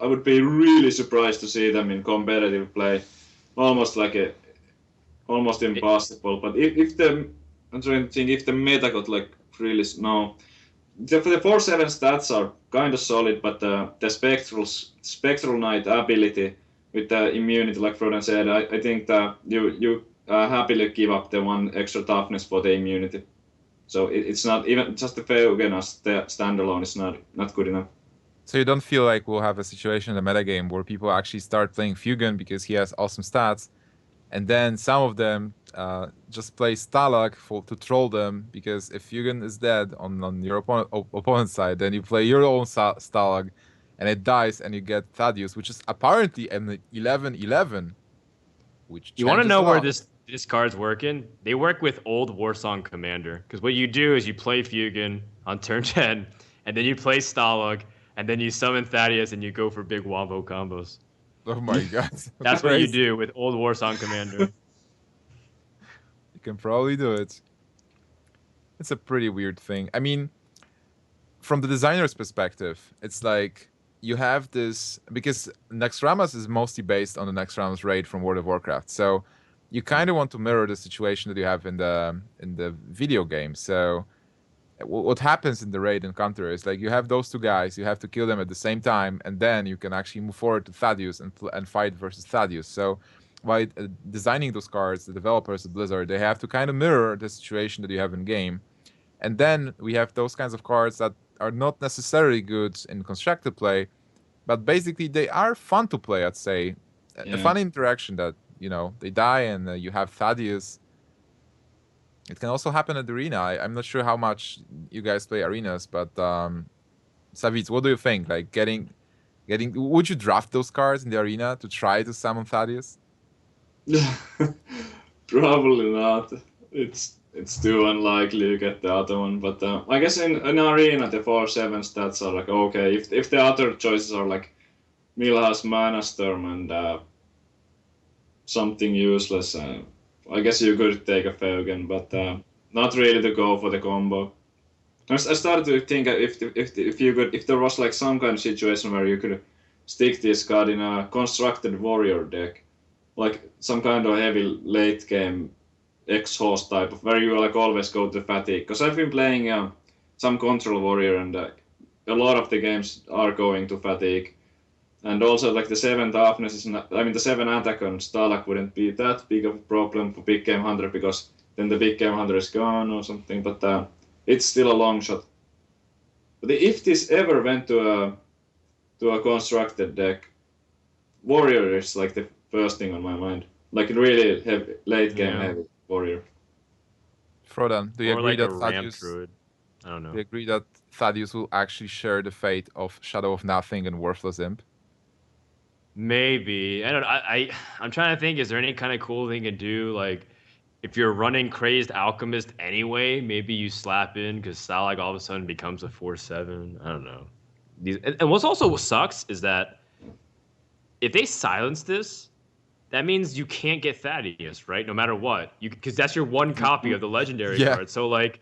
I would be really surprised to see them in competitive play, almost impossible. But if the I'm trying to think if the meta got like really no. The 4/7 stats are kind of solid, but the spectral knight ability with the immunity, like Frodan said, I think that you happily give up the 1 extra toughness for the immunity. So it's not even just the Feugen as the standalone is not good enough. So you don't feel like we'll have a situation in the metagame where people actually start playing Fugan because he has awesome stats, and then some of them just play Stalag to troll them, because if Fugan is dead on your opponent's side, then you play your own Stalag, and it dies, and you get Thaddeus, which is apparently an 11/11. Which you want to changes know a where lot. this card's working? They work with old Warsong Commander, because what you do is you play Fugan on turn 10, and then you play Stalag, and then you summon Thaddeus, and you go for big wombo combos. Oh my god. That's what you Crazy. do with old Warsong Commander. You can probably do it. It's a pretty weird thing. I mean, from the designer's perspective, it's like you have this, because Naxxramas is mostly based on the Naxxramas raid from World of Warcraft. So you kind of want to mirror the situation that you have in the video game. So what happens in the raid encounter is like you have those two guys, you have to kill them at the same time, and then you can actually move forward to Thaddeus and fight versus Thaddeus. So by designing those cards, the developers at Blizzard, they have to kind of mirror the situation that you have in game. And then we have those kinds of cards that are not necessarily good in constructed play, but basically they are fun to play, I'd say. A fun interaction that, they die and you have Thaddeus. It can also happen at the arena. I'm not sure how much you guys play arenas, but Savjz, what do you think? Like would you draft those cards in the arena to try to summon Thaddeus? Probably not. It's too unlikely you get the other one. But I guess in an arena the 4/7 stats are like okay. If the other choices are like Milha's Mana Storm and something useless, I guess you could take a Feugen, but not really to go for the combo. I started to think if there was like some kind of situation where you could stick this card in a constructed warrior deck, like some kind of heavy late game exhaust type of where you like always go to fatigue. Because I've been playing some control warrior and a lot of the games are going to fatigue. And also like the 7 toughness is not, I mean the 7 attack on Stalag wouldn't be that big of a problem for big game hunter because then the big game hunter is gone or something, but it's still a long shot. But if this ever went to a constructed deck, warrior is like the first thing on my mind. Like really heavy, late game heavy warrior. Frodan, do you Or agree like that a ramp Thaddeus? druid. I don't know. Do you agree that Thaddeus will actually share the fate of Shadow of Nothing and Worthless Imp? Maybe. I don't know. I'm trying to think, is there any kind of cool thing to do? Like, if you're running Crazed Alchemist anyway, maybe you slap in because Stalag all of a sudden becomes a 4/7. I don't know. And what sucks is that if they silence this, that means you can't get Thaddeus, right? No matter what. Because that's your one copy of the legendary card. So, like,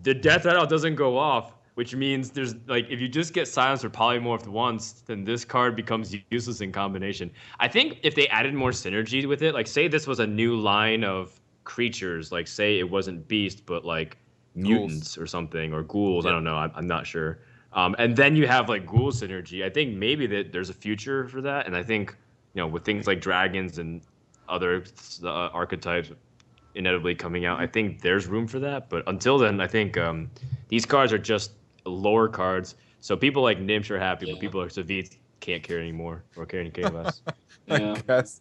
the Death Rattle doesn't go off, which means there's, like, if you just get silenced or polymorphed once, then this card becomes useless in combination. I think if they added more synergy with it, like, say this was a new line of creatures, like, say it wasn't Beast, but, like, mutants or something, or ghouls. I Yeah. don't know. I'm not sure. And then you have like ghoul synergy. I think maybe that there's a future for that. And I think, with things like dragons and other archetypes inevitably coming out, I think there's room for that. But until then, I think these cards are just lower cards. So people like Gnimsh are happy, but people like Savjz can't care anymore or care any less. I Yeah. guess.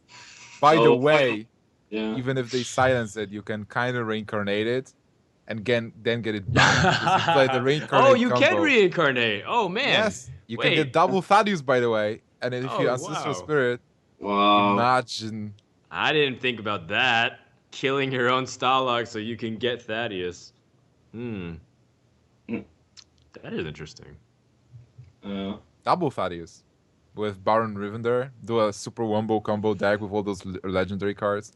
By the So, way, Yeah. even if they silence it, you can kind of reincarnate it and then get it back. Because you play the reincarnate Oh, you can combo. reincarnate. Oh man. Yes, you can Wait. get double Thaddeus, by the way. And if you Oh, Ancestral wow. Spirit, Wow. imagine. I didn't think about that. Killing your own Stalag so you can get Thaddeus. Mm. That is interesting. Double Thaddeus with Baron Rivendell. Do a super wombo combo deck with all those legendary cards.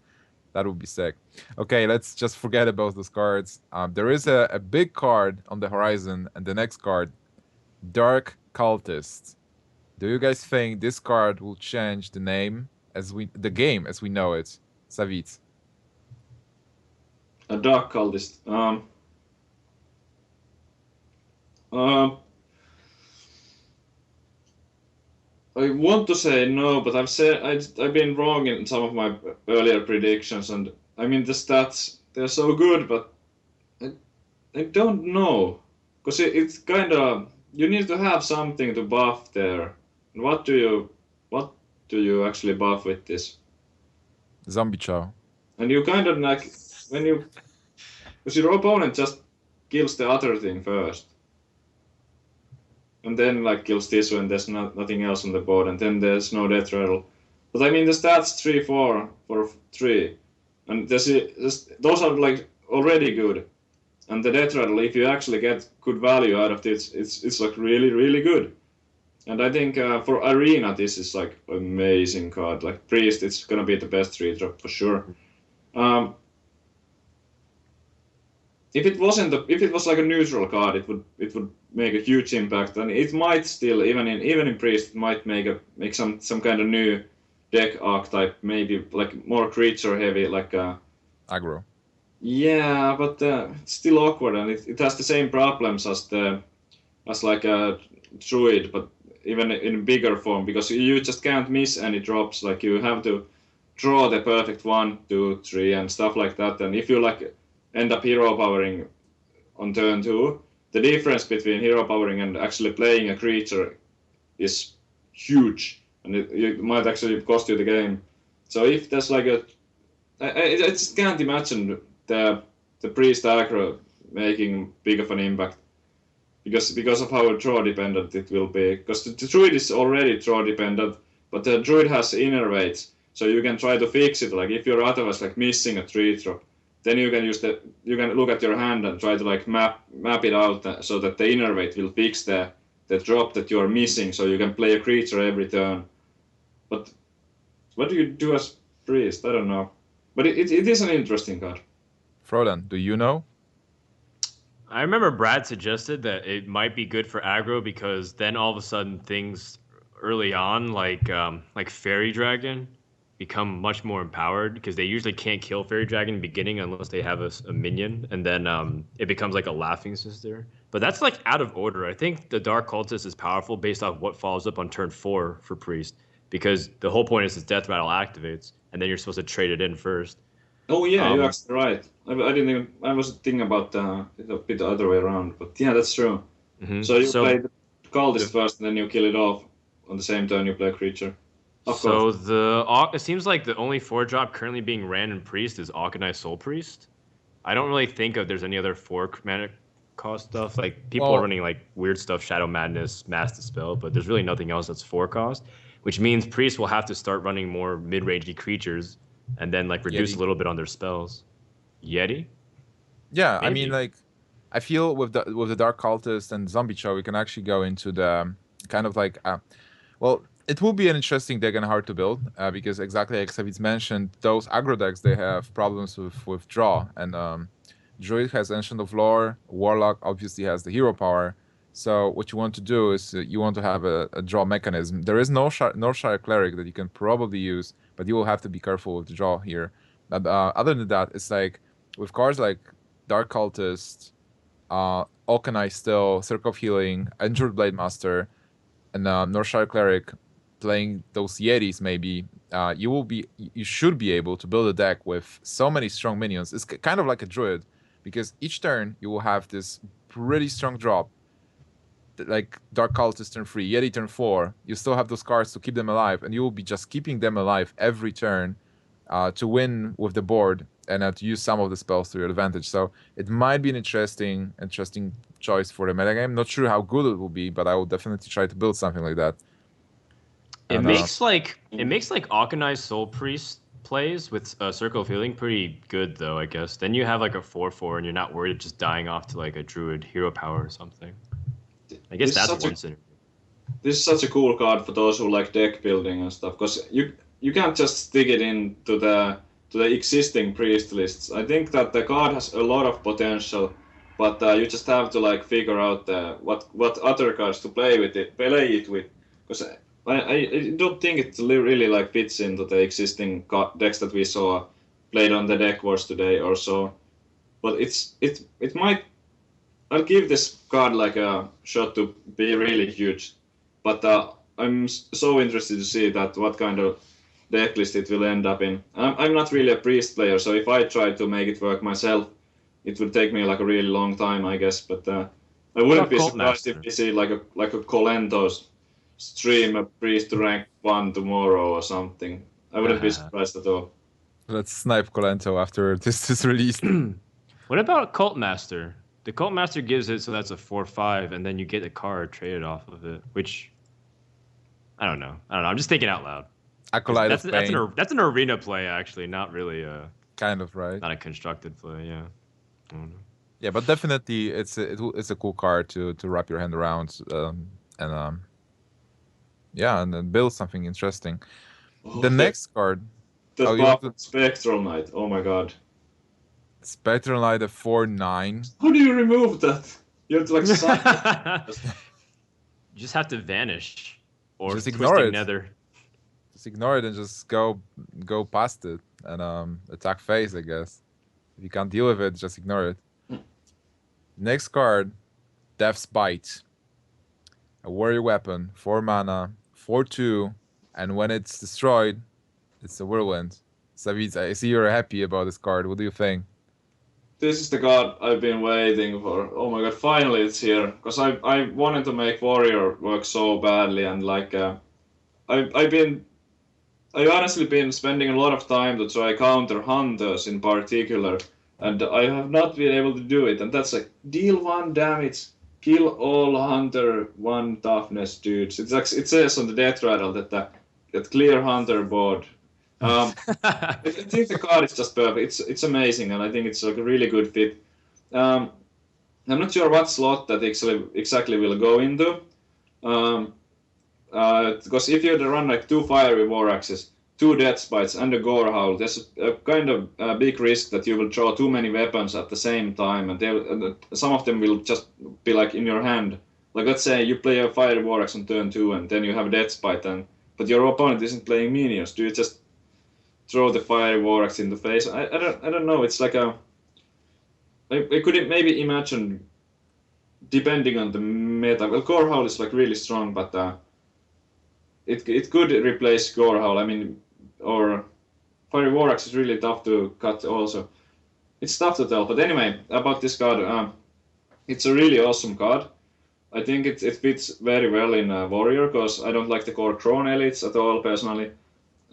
That would be sick. Okay, let's just forget about those cards. There is a big card on the horizon, and the next card, Dark Cultist. Do you guys think this card will change the game as we know it? Savjz. A Dark Cultist. I want to say no, but I've been wrong in some of my earlier predictions, and I mean the stats they're so good, but I don't know, because it's kind of you need to have something to buff there. And what do you actually buff with this? Zombie Chow. And you kind of like because your opponent just kills the other thing first. And then like kills this one, there's nothing else on the board, and then there's no death rattle. But I mean the stats 3-4 for 3, and those are like already good. And the death rattle, if you actually get good value out of this, it's like really really good. And I think for Arena this is like amazing card. Like Priest, it's gonna be the best 3-drop for sure. If it was like a neutral card, it would make a huge impact, and it might still even in Priest it might make some kind of new deck archetype, maybe like more creature heavy, like Aggro. yeah, but it's still awkward, and it has the same problems as like a druid, but even in bigger form, because you just can't miss any drops. Like you have to draw the perfect 1, 2, 3 and stuff like that, and if you like end up hero powering on turn 2, the difference between hero powering and actually playing a creature is huge, and it might actually cost you the game. So if there's like I just can't imagine the priest aggro making big of an impact, because of how draw dependent it will be. Because the druid is already draw dependent, but the druid has innervates, so you can try to fix it. Like if you're otherwise like missing a 3-drop, then you can look at your hand and try to like map it out so that the innervate will fix the drop that you're missing, so you can play a creature every turn. But what do you do as priest? I don't know. But it is an interesting card. Frodan, do you know? I remember Brad suggested that it might be good for aggro, because then all of a sudden things early on like Fairy Dragon become much more empowered, because they usually can't kill Fairy Dragon in the beginning unless they have a minion, and then it becomes like a laughing sister. But that's like out of order. I think the Dark Cultist is powerful based off what follows up on turn 4 for Priest, because the whole point is his Death Rattle activates, and then you're supposed to trade it in first. Oh yeah, you're actually right. I was thinking about it a bit the other way around, but yeah, that's true. Mm-hmm. So you play the Cultist first, and then you kill it off on the same turn you play a creature. So it seems like the only 4-drop currently being ran in Priest is Auchenai Soul Priest. I don't really think there's any other 4 mana cost stuff. Like people are running like weird stuff, Shadow Madness, Mass Dispel, but there's really nothing else that's 4 cost, which means Priest will have to start running more mid-rangey creatures and then like reduce a little bit on their spells. Yeti? Yeah, Maybe. I mean, like, I feel with the Dark Cultist and Zombie Chow, we can actually go into the kind of like, well, it will be an interesting deck and hard to build, because exactly like Savjz mentioned, those aggro decks, they have problems with draw, and Druid has Ancient of Lore, Warlock obviously has the hero power. So what you want to do is you want to have a draw mechanism. There is no Shire Cleric that you can probably use, but you will have to be careful with the draw here. But other than that, it's like with cards like Dark Cultist, Alkanai still, Circle of Healing, Injured Blade Master, and Northshire Cleric playing those Yetis maybe, you should be able to build a deck with so many strong minions. It's kind of like a druid, because each turn you will have this pretty strong drop, like Dark Cultist turn 3, Yeti turn 4. You still have those cards to keep them alive, and you will be just keeping them alive every turn to win with the board and to use some of the spells to your advantage. So it might be an interesting choice for the metagame. Not sure how good it will be, but I will definitely try to build something like that. It And, makes like Akanai's Soul Priest plays with Circle of Healing pretty good though, I guess. Then you have like a 4/4 and you're not worried of just dying off to like a Druid Hero Power or something. I guess that's one scenario. This is such a cool card for those who like deck building and stuff, because you can't just stick it into the existing priest lists. I think that the card has a lot of potential, but you just have to like figure out what other cards to play it with, because I don't think it really like fits into the existing decks that we saw played on the deck wars today or so. But it might. I'll give this card like a shot to be really huge, but I'm so interested to see that what kind of deck list it will end up in. I'm not really a priest player, so if I try to make it work myself, it would take me like a really long time, I guess. But I wouldn't be surprised if we see like a Colento's stream a priest to rank 1 tomorrow or something. I wouldn't be surprised at all. Let's snipe Colento after this is released. What about Cult Master? The Cult Master gives it so that's a 4/5, and then you get a card traded off of it, which I don't know. I'm just thinking out loud. Acolyte that's, of that's, Pain. that's an arena play, actually, not really kind of, right? Not a constructed play, yeah. I don't know. Yeah, but definitely it's a cool card to wrap your hand around and then build something interesting. The next card. Spectral Knight. Oh my god. Spectral Knight of 4/9. How do you remove that? You have to like You just have to vanish or just ignore it. Nether. Just ignore it and just go past it and attack phase, I guess. If you can't deal with it, just ignore it. Next card, Death's Bite. A warrior weapon, 4 mana, 4/2, and when it's destroyed, it's a whirlwind. Savjz, I see you're happy about this card. What do you think? This is the card I've been waiting for. Oh my god, finally it's here. Because I wanted to make warrior work so badly, and like I've honestly been spending a lot of time to try counter hunters in particular, and I have not been able to do it. And that's like deal 1 damage, kill all hunter 1 toughness dudes. It's like it says on the death rattle that clear hunter board. I think the card is just perfect. It's amazing, and I think it's like a really good fit. I'm not sure what slot that exactly will go into. Because if you run like 2 fiery war axes, 2 death spites, and a gore howl, there's a kind of big risk that you will draw too many weapons at the same time, and some of them will just be like in your hand. Like let's say you play a fiery war axe on turn 2, and then you have a death spite, but your opponent isn't playing minions. Do you just throw the fiery war axe in the face? I don't know. It's like I could maybe imagine, depending on the meta. Well, gore howl is like really strong, but it could replace gore howl. I mean, or fiery war axe is really tough to cut. Also, it's tough to tell. But anyway, about this card, it's a really awesome card. I think it fits very well in warrior, because I don't like the core crone elites at all personally.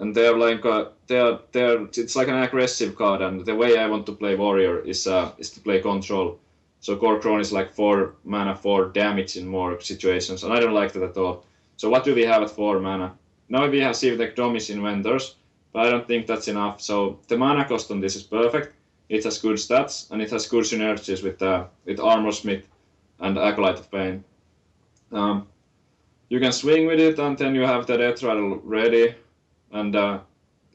And they're like it's like an aggressive card, and the way I want to play warrior is to play control. So core crone is like 4 mana, 4 damage in more situations, and I don't like that at all. So what do we have at 4 mana? Now we have Sivtek Domis Inventors, but I don't think that's enough. So the mana cost on this is perfect. It has good stats, and it has good synergies with Armor Smith and Acolyte of Pain. You can swing with it, and then you have the death rattle ready. And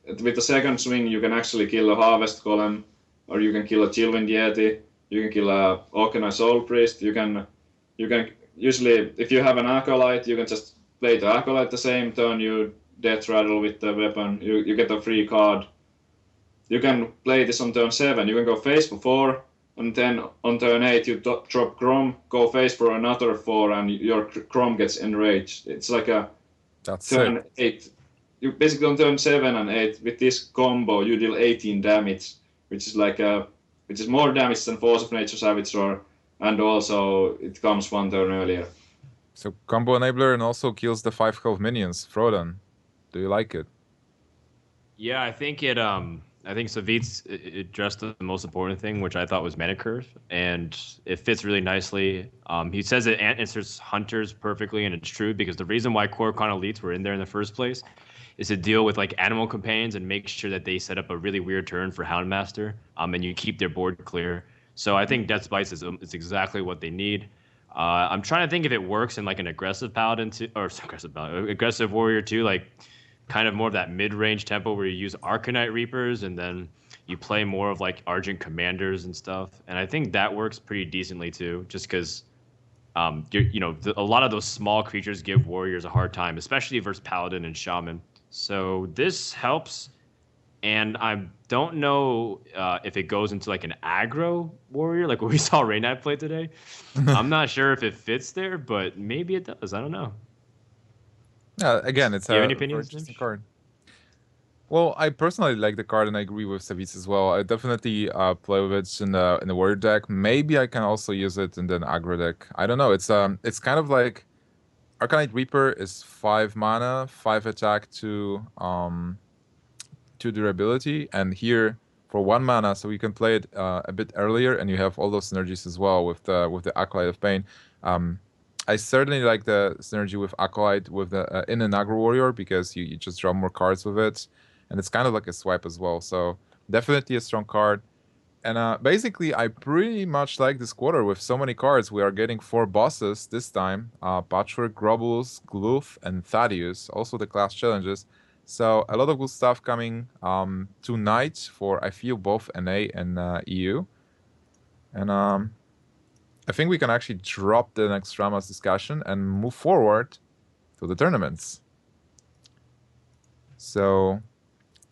with the second swing, you can actually kill a Harvest Golem, or you can kill a Chillwind Yeti, you can kill a Orkanai Soul Priest. You can usually, if you have an Acolyte, you can just play the Acolyte the same turn you death rattle with the weapon. You get a free card. You can play this on turn 7. You can go face for 4, and then on turn 8 you drop Grom, go face for another 4, and your Grom gets enraged. It's like a That's turn sick. 8. You basically on turn 7 and 8 with this combo you deal 18 damage, which is more damage than Force of Nature Savage Roar, and also it comes one turn earlier. So combo enabler and also kills the 5 health minions. Frodan, do you like it? Yeah, I think I think Savjz addressed the most important thing, which I thought was mana curve, and it fits really nicely. He says it answers hunters perfectly, and it's true because the reason why Kor'kon elites were in there in the first place is to deal with like animal companions and make sure that they set up a really weird turn for Houndmaster, and you keep their board clear. So I think Death Spice is exactly what they need. I'm trying to think if it works in like an aggressive paladin too, or aggressive warrior too, like kind of more of that mid-range tempo where you use Arcanite Reapers and then you play more of like Argent Commanders and stuff. And I think that works pretty decently too, just because a lot of those small creatures give warriors a hard time, especially versus Paladin and Shaman. So this helps, and I don't know if it goes into like an aggro warrior, like what we saw Reynad play today. I'm not sure if it fits there, but maybe it does. I don't know. Yeah, again, it's Do you have a any very opinions, interesting Gnimsh? card. Well, I personally like the card, and I agree with Savjz as well. I definitely play with it in the warrior deck. Maybe I can also use it in the aggro deck. I don't know. It's kind of like Arcanite Reaper is 5 mana, 5 attack, 2 durability, and here for 1 mana, so you can play it a bit earlier, and you have all those synergies as well with the Acolyte of Pain. I certainly like the synergy with Acolyte with the in an aggro warrior because you just draw more cards with it, and it's kind of like a swipe as well. So definitely a strong card. And basically, I pretty much like this quarter with so many cards. We are getting 4 bosses this time. Patchwork, Grobulus, Gloof, and Thaddeus. Also the class challenges. So a lot of good stuff coming tonight for, I feel, both NA and EU. And I think we can actually drop the next Rama's discussion and move forward to the tournaments. So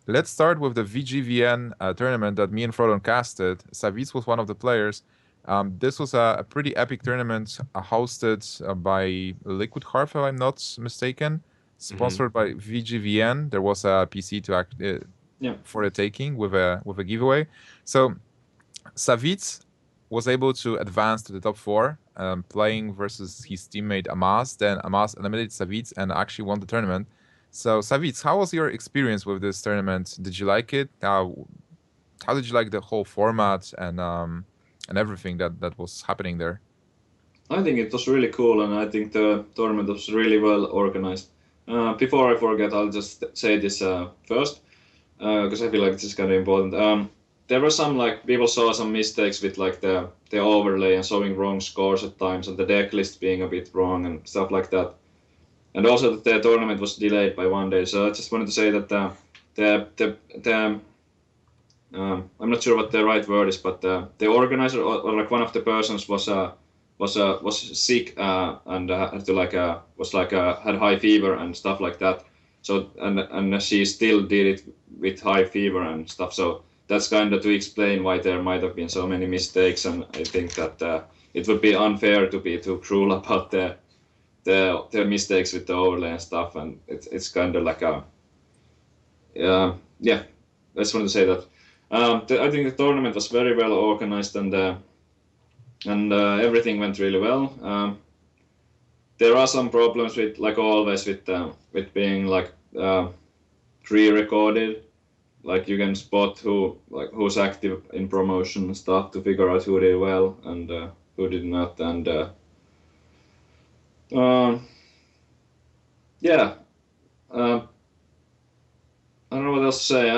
let's start with the VGVN tournament that me and Frodan casted. Savjz was one of the players. This was a pretty epic tournament hosted by Liquid Hearth, if I'm not mistaken. Sponsored by VGVN. There was a PC to act for the taking with a giveaway. So Savjz was able to advance to the top 4, playing versus his teammate Amaz. Then Amaz eliminated Savjz and actually won the tournament. So, Savjz, how was your experience with this tournament? Did you like it? How did you like the whole format and everything that was happening there? I think it was really cool, and I think the tournament was really well organized. Before I forget, I'll just say this first, because I feel like this is kind of important. There were some, like, people saw some mistakes with like the overlay and showing wrong scores at times, and the deck list being a bit wrong and stuff like that. And also that the tournament was delayed by 1 day. So I just wanted to say that I'm not sure what the right word is, but the organizer or like one of the persons was sick and had to had high fever and stuff like that. So and she still did it with high fever and stuff. So that's kind of to explain why there might have been so many mistakes. And I think that it would be unfair to be too cruel about the mistakes with the overlay and stuff. And it's kind of like a I just wanted to say that. I think the tournament was very well organized and everything went really well. There are some problems with, like always, with being like pre-recorded. Like you can spot who's active in promotion and stuff to figure out who did well and who did not. And I don't know what else to say.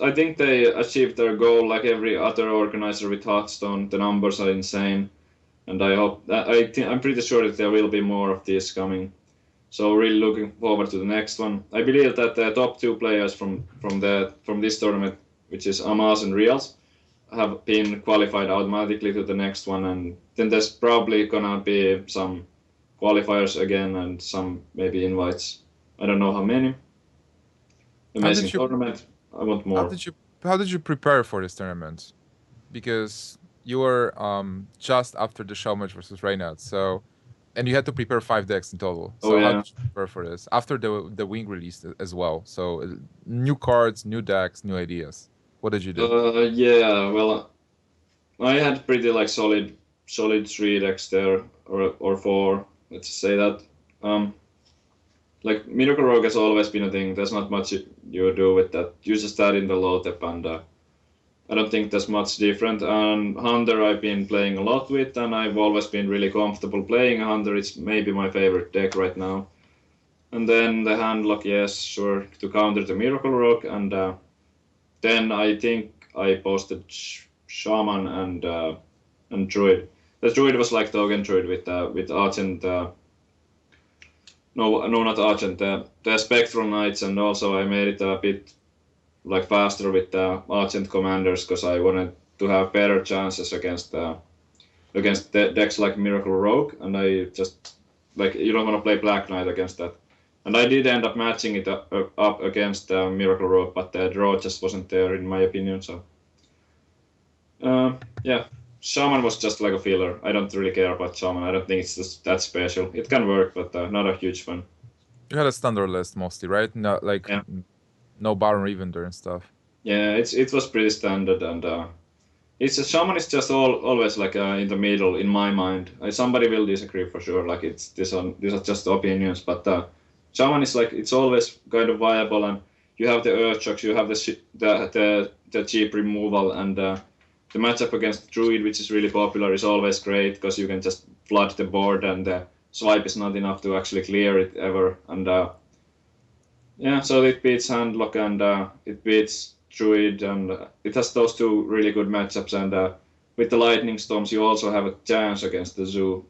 I think they achieved their goal like every other organizer with Hearthstone. The numbers are insane, and I hope I'm pretty sure that there will be more of these coming. So really looking forward to the next one. I believe that the top 2 players from this tournament, which is Amaz and Reals, have been qualified automatically to the next one, and then there's probably gonna be some qualifiers again and some maybe invites. I don't know how many. Amazing tournament. I want more. How did you prepare for this tournament? Because you were just after the show match versus Reynard, so and you had to prepare 5 decks in total. Oh So how yeah. did you prepare for this after the wing release as well? So new cards, new decks, new ideas. What did you do? Yeah. Well, I had pretty like solid 3 decks there, or 4. Let's just say that. Um, like Miracle Rogue has always been a thing. There's not much you do with that. You just add in the low tap, and I don't think there's much different. And Hunter I've been playing a lot with, and I've always been really comfortable playing Hunter. It's maybe my favorite deck right now. And then the handlock, yes, sure, to counter the Miracle Rogue, and then I think I posted Shaman and Druid. The Druid was like token Druid with Argent. No, not Argent. The Spectral Knights, and also I made it a bit like faster with the Argent Commanders because I wanted to have better chances against decks like Miracle Rogue, and I just like you don't want to play Black Knight against that. And I did end up matching it up against Miracle Rogue, but the draw just wasn't there in my opinion. So yeah, Shaman was just like a filler. I don't really care about Shaman. I don't think it's just that special. It can work, but not a huge fan. You had a standard list mostly, right? Not like Yeah. no Baron Revender and stuff. Yeah, it was pretty standard, and it's a Shaman is just always like in the middle in my mind. Somebody will disagree for sure. Like these are just opinions, but Shaman is like it's always kind of viable, and you have the Earthshocks, you have the cheap removal, and the matchup against Druid, which is really popular, is always great because you can just flood the board, and the swipe is not enough to actually clear it ever, and yeah, so it beats Handlock, and it beats Druid, and it has those two really good matchups, and with the Lightning Storms you also have a chance against the Zoo.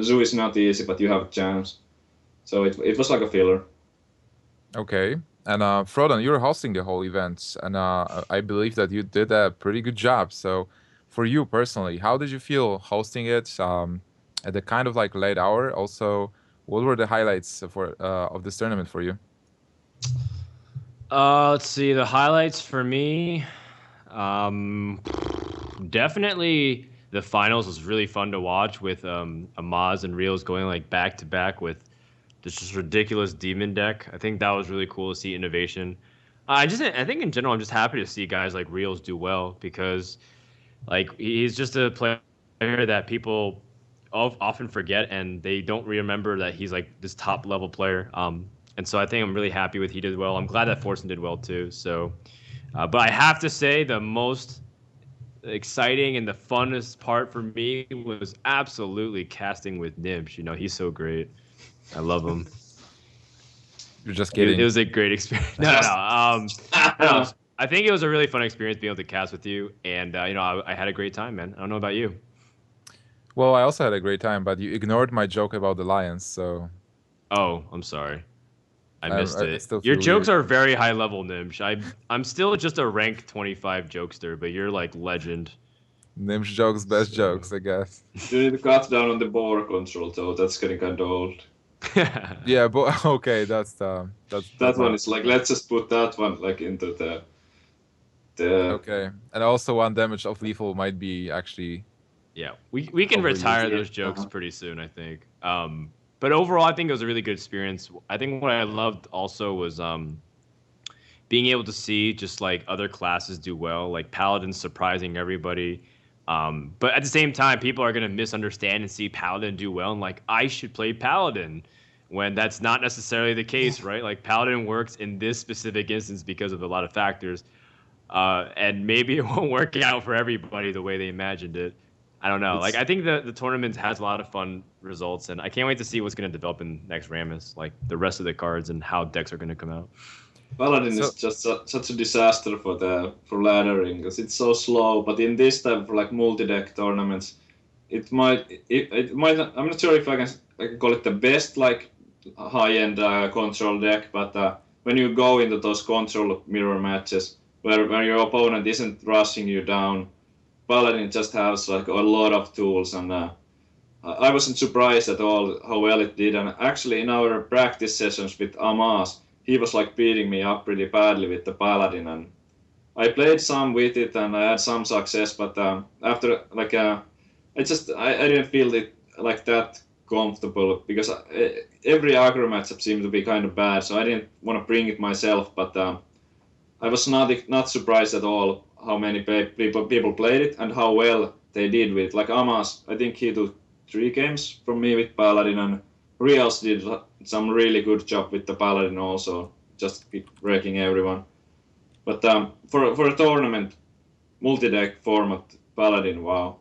Zoo is not easy, but you have a chance. So it was like a filler. Okay. And Frodan, you're hosting the whole event, and I believe that you did a pretty good job. So, for you personally, how did you feel hosting it at the kind of like late hour? Also, what were the highlights for of this tournament for you? Let's see the highlights for me. Definitely the finals was really fun to watch with Amaz and Reels going like back to back with this just ridiculous demon deck. I think that was really cool to see innovation. I think in general I'm just happy to see guys like Reels do well because like he's just a player that people often forget and they don't remember that he's like this top level player. And so I think I'm really happy with he did well. I'm glad that Forsen did well too. So, but I have to say the most exciting and the funnest part for me was absolutely casting with Gnimsh. You know, he's so great. I love him. You're just kidding. It was a great experience. No. No, I think it was a really fun experience being able to cast with you, and you know, I had a great time, man. I don't know about you. Well, I also had a great time, but you ignored my joke about the Lions, so. Oh, I'm sorry. I missed I it. still Your feel jokes weird. are very high level, Gnimsh. I'm still just a rank 25 jokester, but you're like legend. Gnimsh jokes, best So- jokes, I guess. You need to cut down on the board control, though. That's getting kind of old. Yeah, but okay, that's That one is like let's just put that one like into the okay. And also 1 damage of lethal might be actually Yeah, we can Overused. retire Yeah. those jokes pretty soon, I think. But overall, I think it was a really good experience. I think what I loved also was being able to see just like other classes do well, like Paladin surprising everybody. But at the same time, people are gonna misunderstand and see Paladin do well, and like I should play Paladin, when that's not necessarily the case, right? Like Paladin works in this specific instance because of a lot of factors, and maybe it won't work out for everybody the way they imagined it. I don't know. Like I think the tournament has a lot of fun results, and I can't wait to see what's going to develop in next Rammus, like the rest of the cards and how decks are going to come out. Paladin So- is just such a disaster for laddering because it's so slow. But in this type of like multi-deck tournaments, it might. I'm not sure if I can call it the best like high-end control deck, but when you go into those control mirror matches where your opponent isn't rushing you down, Paladin just has like a lot of tools, and I wasn't surprised at all how well it did. And actually, in our practice sessions with Amas, he was like beating me up pretty badly with the Paladin, and I played some with it and I had some success, but after like I didn't feel it like that comfortable because every aggro matchup seemed to be kind of bad, so I didn't want to bring it myself. But I was not surprised at all how many people played it and how well they did with it. Like Amas, I think he took 3 games from me with Paladin, and Rios did some really good job with the Paladin also, just keep wrecking everyone. But for a tournament, multi-deck format, Paladin, wow.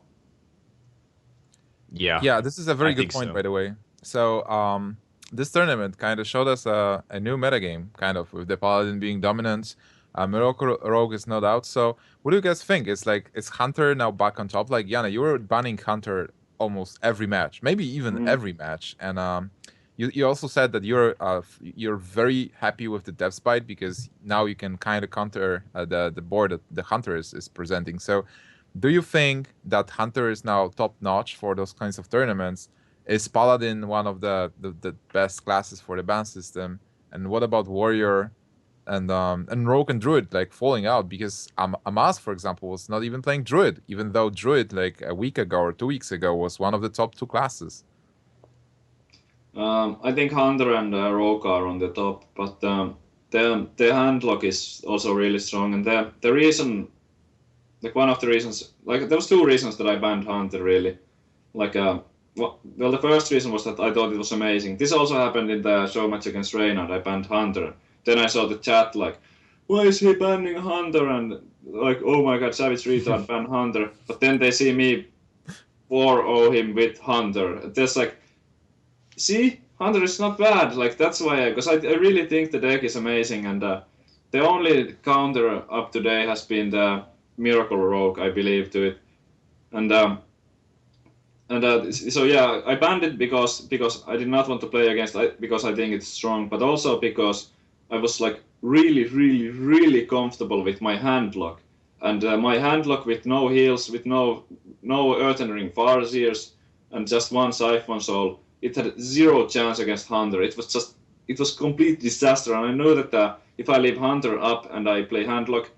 Yeah, this is a very I good think point, so. by the way. So, this tournament kind of showed us a new metagame, kind of, with the Paladin being dominant. Miracle Rogue is not out. So, what do you guys think? Is Hunter now back on top? Like, Yana, you were banning Hunter almost every match, maybe even Mm. every match. And you also said that you're very happy with the Death Spite because now you can kind of counter the board that the Hunter is presenting. So, do you think that Hunter is now top notch for those kinds of tournaments? Is Paladin one of the best classes for the ban system? And what about Warrior and Rogue and Druid like falling out because Amas, for example, was not even playing Druid, even though Druid like a week ago or 2 weeks ago was one of the top 2 classes. I think Hunter and Rogue are on the top, but the handlock is also really strong, and the reason, like one of the reasons, like there was 2 reasons that I banned Hunter really. Like well, the first reason was that I thought it was amazing. This also happened in the show match against Reynard. I banned Hunter. Then I saw the chat like, why is he banning Hunter? And like, oh my god, Savjz retard ban Hunter. But then they see me 4-0 him with Hunter. There's like, see, Hunter is not bad. Like that's why, because I really think the deck is amazing, and the only counter up today has been the Miracle Rogue, I believe, to it, and so yeah, I banned it because I did not want to play against because I think it's strong, but also because I was like really comfortable with my handlock, and my handlock with no heals, with no Earthen Ring Farseers, and just one Siphon Soul. It had 0 chance against Hunter. It was complete disaster, and I know that if I leave Hunter up and I play handlock,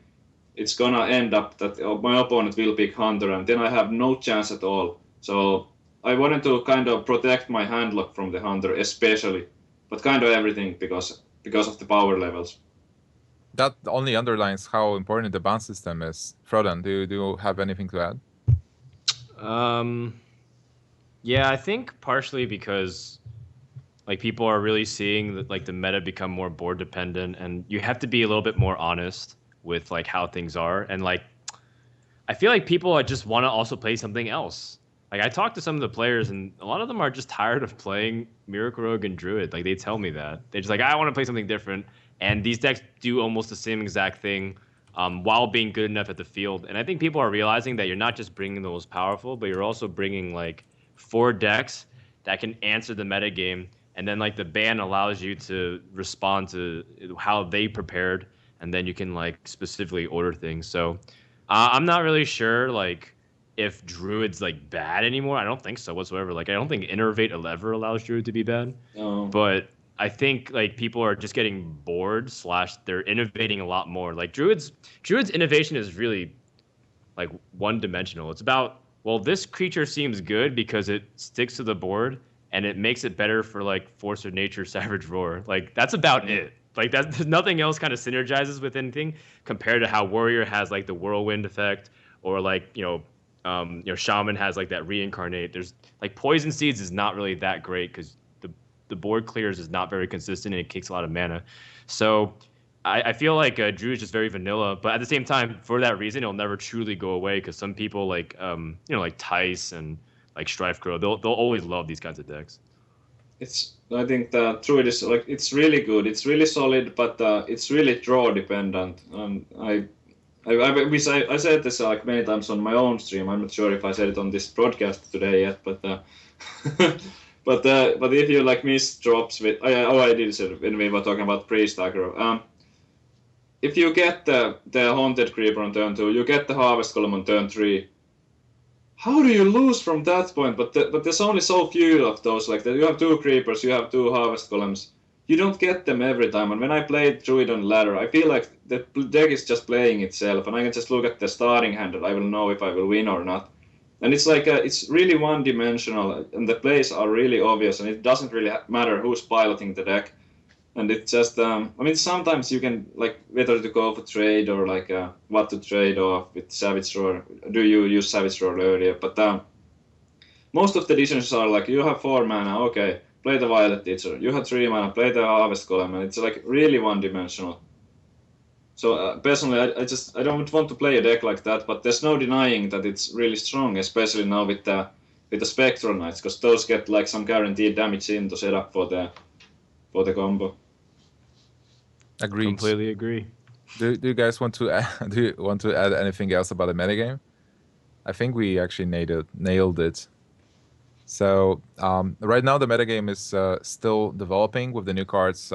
it's gonna end up that my opponent will pick Hunter, and then I have no chance at all. So I wanted to kind of protect my handlock from the Hunter, especially, but kind of everything because of the power levels. That only underlines how important the ban system is. Frodan, do you have anything to add? Yeah, I think partially because like people are really seeing that like the meta become more board dependent, and you have to be a little bit more honest with like how things are. And like I feel like people just want to also play something else. Like I talked to some of the players, and a lot of them are just tired of playing Miracle Rogue and Druid. Like they tell me that they're just like, I want to play something different. And these decks do almost the same exact thing, while being good enough at the field. And I think people are realizing that you're not just bringing the most powerful, but you're also bringing like 4 decks that can answer the meta game. And then like the ban allows you to respond to how they prepared, and then you can like specifically order things. So I'm not really sure like if Druid's like bad anymore. I don't think so whatsoever. Like I don't think Innervate ever allows Druid to be bad. Um, But I think like people are just getting bored slash they're innovating a lot more. Like Druid's innovation is really like one dimensional. It's about, well, this creature seems good because it sticks to the board and it makes it better for like Force of Nature, Savage Roar. Like that's about it. Like that, nothing else kind of synergizes with anything compared to how Warrior has like the whirlwind effect, or like Shaman has like that reincarnate. There's like Poison Seeds is not really that great because the board clears is not very consistent and it kicks a lot of mana. So I feel like Drew is just very vanilla, but at the same time, for that reason, it'll never truly go away because some people like like Tice and like Strife Crow, they'll always love these kinds of decks. I think that Druid is like it's really good. It's really solid, but it's really draw dependent. And I said this like many times on my own stream. I'm not sure if I said it on this broadcast today yet, but but if you like miss drops with I did say it when we were talking about priest aggro. If you get the haunted creeper on turn 2, you get the harvest column on turn 3. How do you lose from that point? But there's only so few of those. Like you have 2 creepers, you have 2 harvest columns. you don't get them every time. And when I played Druid on ladder, I feel like the deck is just playing itself, and I can just look at the starting hand and I will know if I will win or not. And it's like it's really one-dimensional, and the plays are really obvious, and it doesn't really matter who's piloting the deck. And it's just, I mean, sometimes you can like whether to go for trade or like what to trade off with Savjz Roar. Do you use Savjz Roar earlier? But most of the decisions are like you have 4 mana, okay, play the Violet Teacher. You have 3 mana, play the Harvest Golem, and it's like really one-dimensional. So personally, I don't want to play a deck like that, but there's no denying that it's really strong, especially now with the Spectral Knights, because those get like some guaranteed damage in to set up for the combo. Agreed. Completely agree. Do you guys want to add anything else about the metagame? I think we actually nailed it. So right now the metagame is still developing with the new cards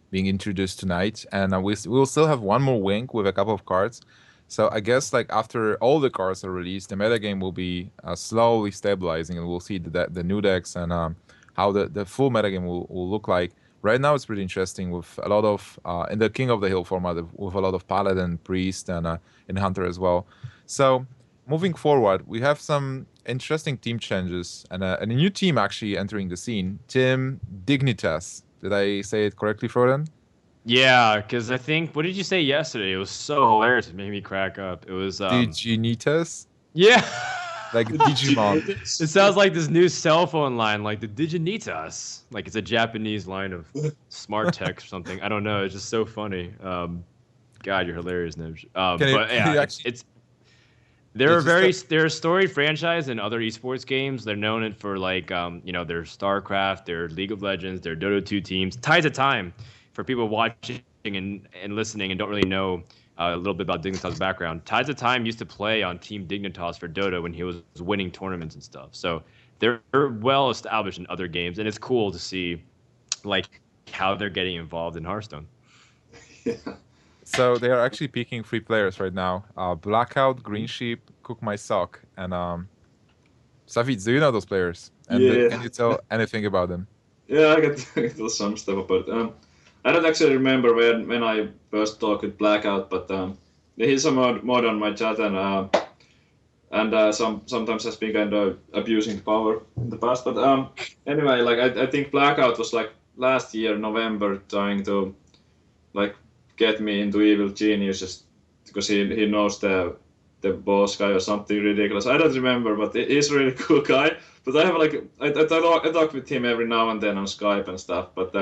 being introduced tonight, and we'll still have one more wing with a couple of cards. So I guess like after all the cards are released, the metagame will be slowly stabilizing, and we'll see the new decks and how the full metagame will look like. Right now it's pretty interesting with a lot of in the King of the Hill format with a lot of Paladin, Priest, and in Hunter as well. So moving forward, we have some interesting team changes and a new team actually entering the scene. Team Dignitas. Did I say it correctly, Frodan? Yeah, because I think, what did you say yesterday? It was so hilarious. It made me crack up. It was Dignitas? yeah. Like Digimon. It sounds like this new cell phone line, like the Diginitas. Like it's a Japanese line of smart tech or something. I don't know. It's just so funny. God, you're hilarious, Gnimsh. They're a storied franchise in other esports games. They're known for like their StarCraft, their League of Legends, their Dota 2 teams. Tides of Time, for people watching and listening and don't really know a little bit about Dignitas' background. Tides of Time used to play on Team Dignitas for Dota when he was winning tournaments and stuff. So they're well established in other games, and it's cool to see like how they're getting involved in Hearthstone. Yeah. So they are actually picking 3 players right now: Blackout, Green Sheep, Cook My Sock, and Savjz. Do you know those players? And Yeah. Can you tell anything about them? Yeah, I can tell some stuff about it. I don't actually remember when I first talked with Blackout, but he's a mod on my chat, and sometimes has been kind of abusing the power in the past. But anyway, like I think Blackout was like last year November trying to like get me into Evil Geniuses because he knows the boss guy or something ridiculous. I don't remember, but he's a really cool guy. But I have like I talk with him every now and then on Skype and stuff. But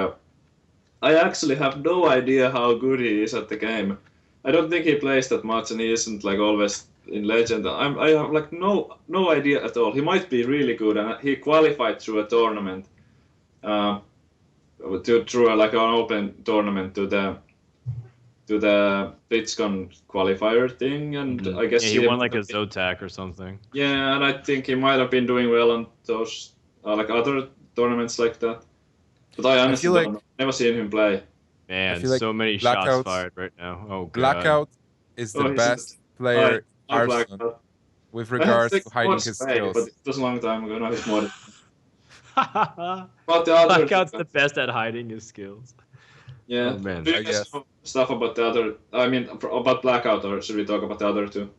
I actually have no idea how good he is at the game. I don't think he plays that much, and he isn't like always in Legend. I have like no idea at all. He might be really good, and he qualified through a tournament, through like an open tournament to the BlitzCon qualifier thing, and I guess he won like a Zotac or something. Yeah, and I think he might have been doing well on those like other tournaments like that. But I honestly don't know. Never seen him play. Man, so many shots fired right now. Oh, God. Blackout is the best player Hearthstone with regards to hiding his skills. But it was a long time ago. Now he's more. But Blackout's the best at hiding his skills. Yeah. Oh, man. Do you guys know stuff about the other? I mean, about Blackout, or should we talk about the other two?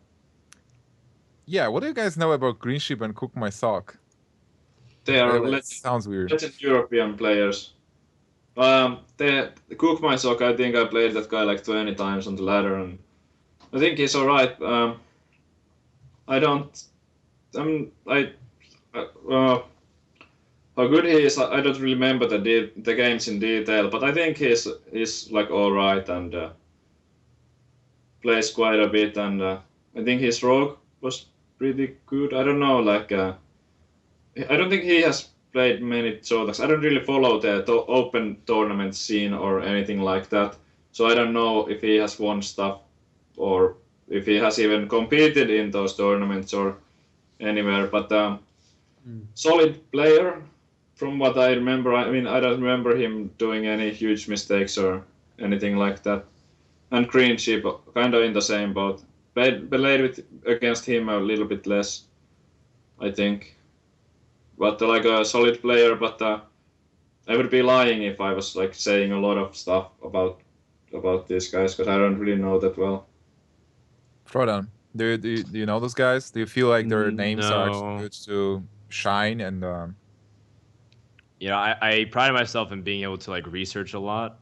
Yeah. What do you guys know about Green Sheep and Cook My Sock? They are sounds weird. Legend European players. The Cook My Sock, I think I played that guy like 20 times on the ladder, and I think he's alright. How good he is, I don't remember the games in detail, but I think he's like alright and plays quite a bit, and I think his rogue was pretty good. I don't know, like I don't think he has played many Zotacs. I don't really follow the open tournament scene or anything like that, so I don't know if he has won stuff or if he has even competed in those tournaments or anywhere. But solid player, from what I remember. I mean, I don't remember him doing any huge mistakes or anything like that. And Green Sheep, kind of in the same boat. Played against him a little bit less, I think. But like a solid player, but I would be lying if I was like saying a lot of stuff about these guys because I don't really know that well. Frodan, do you know those guys? Do you feel like their names are actually No. good to shine and You know, I pride myself in being able to like research a lot,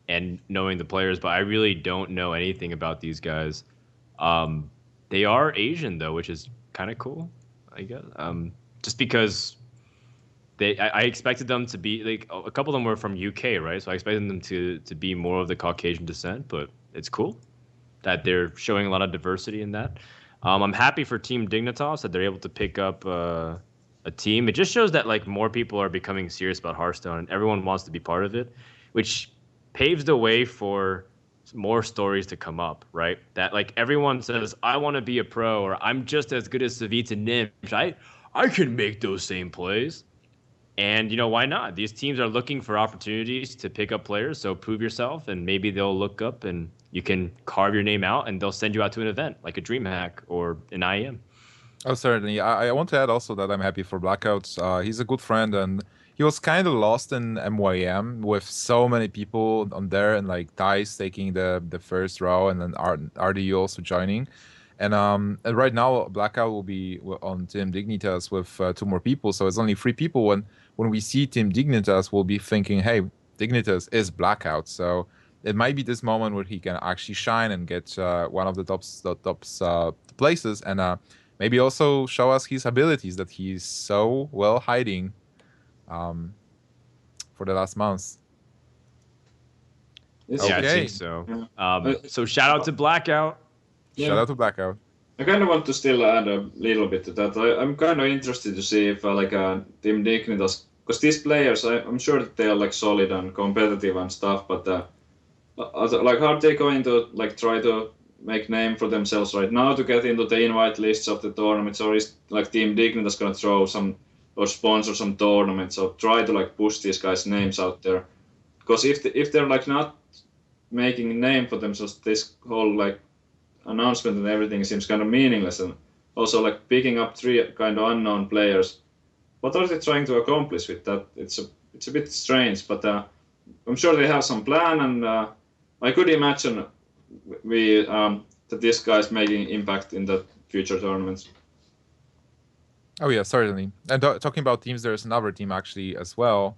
and knowing the players, but I really don't know anything about these guys. Um, they are Asian though, which is kind of cool, I guess. Just because I expected them to be like a couple of them were from UK, right? So I expected them to be more of the Caucasian descent, but it's cool that they're showing a lot of diversity in that. I'm happy for Team Dignitas that they're able to pick up a team. It just shows that like more people are becoming serious about Hearthstone and everyone wants to be part of it, which paves the way for more stories to come up, right? That like everyone says, I want to be a pro or I'm just as good as Savjz and Gnimsh. I can make those same plays. And you know why not? These teams are looking for opportunities to pick up players, so prove yourself, and maybe they'll look up and you can carve your name out, and they'll send you out to an event like a DreamHack or an IEM. Oh, certainly. I want to add also that I'm happy for Blackouts. He's a good friend, and he was kind of lost in MYM with so many people on there, and like Dice taking the first row, and then RDU also joining. And right now Blackout will be on Team Dignitas with 2 more people, so it's only 3 people. When we see Team Dignitas, we'll be thinking, hey, Dignitas is Blackout, so it might be this moment where he can actually shine and get one of the tops places, and maybe also show us his abilities that he's so well hiding for the last months. It's, Yeah, I Okay. think so. Yeah. So shout out to Blackout. Shout out to Blackout. I kind of want to still add a little bit to that. I'm kind of interested to see if like Team Dignitas, because these players, I'm sure that they are like solid and competitive and stuff, but like how are they going to like try to make name for themselves right now to get into the invite lists of the tournaments, or is like Team Dignitas gonna throw some or sponsor some tournaments or try to like push these guys' names out there? Because if they're like not making a name for themselves, this whole like announcement and everything seems kind of meaningless, and also like picking up 3 kind of unknown players. What are they trying to accomplish with that? It's a bit strange, but I'm sure they have some plan, and I could imagine that this guy's making impact in the future tournaments. Oh yeah, certainly. And talking about teams, there's another team actually as well.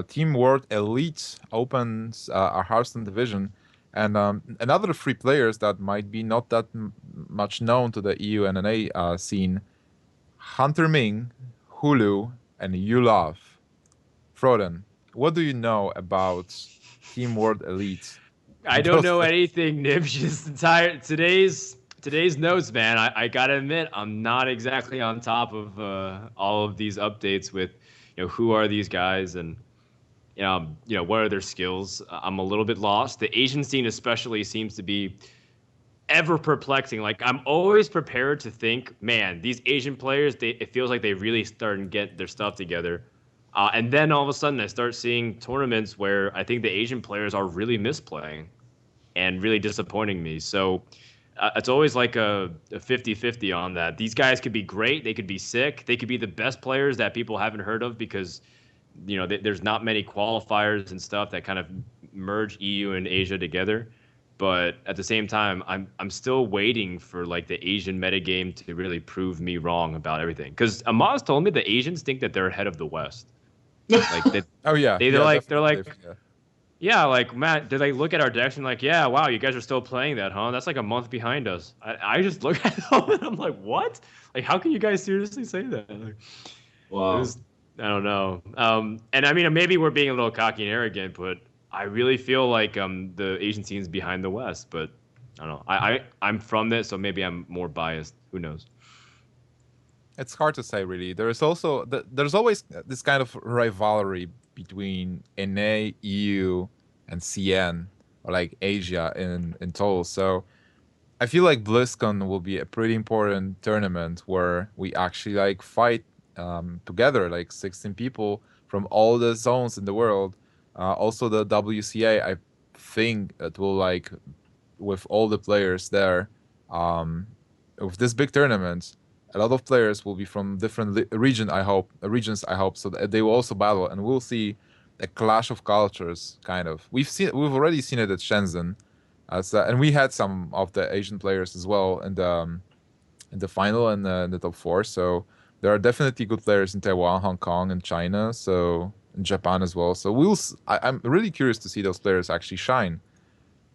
Team World Elite opens our Hearthstone division, and another 3 players that might be not that much known to the EU and NA scene: Hunter Ming, Hulu, and Yulov. Frodan, what do you know about Team World Elite? I don't know anything, Gnimsh. Just entire today's notes, man. I gotta admit, I'm not exactly on top of all of these updates with, who are these guys and what are their skills. I'm a little bit lost. The Asian scene especially seems to be ever perplexing. Like I'm always prepared to think, man, these Asian players, it feels like they really start and get their stuff together. And then all of a sudden, I start seeing tournaments where I think the Asian players are really misplaying and really disappointing me. So it's always like a 50-50 on that. These guys could be great. They could be sick. They could be the best players that people haven't heard of because, there's not many qualifiers and stuff that kind of merge EU and Asia together. But at the same time, I'm still waiting for like the Asian metagame to really prove me wrong about everything. Because Amaz told me the Asians think that they're ahead of the West. Like that. Oh yeah, They're like definitely. yeah, like Matt, they like look at our decks and like, yeah, wow, you guys are still playing that, huh? That's like a month behind us. I just look at them and I'm like, what? Like, how can you guys seriously say that? Like, Wow. I don't know. And I mean, maybe we're being a little cocky and arrogant, but I really feel like the Asian scene's behind the West. But I don't know. I'm from this, so maybe I'm more biased. Who knows? It's hard to say, really. There's also there's always this kind of rivalry between NA, EU, and CN, or like Asia in total. So I feel like BlizzCon will be a pretty important tournament where we actually like fight together, like 16 people from all the zones in the world. Also, the WCA, I think it will like with all the players there. With this big tournament, a lot of players will be from different regions. I hope so that they will also battle, and we'll see a clash of cultures, kind of. We've already seen it at Shenzhen, and we had some of the Asian players as well in the final and in the top four. So there are definitely good players in Taiwan, Hong Kong, and China. So in Japan as well. So I'm really curious to see those players actually shine.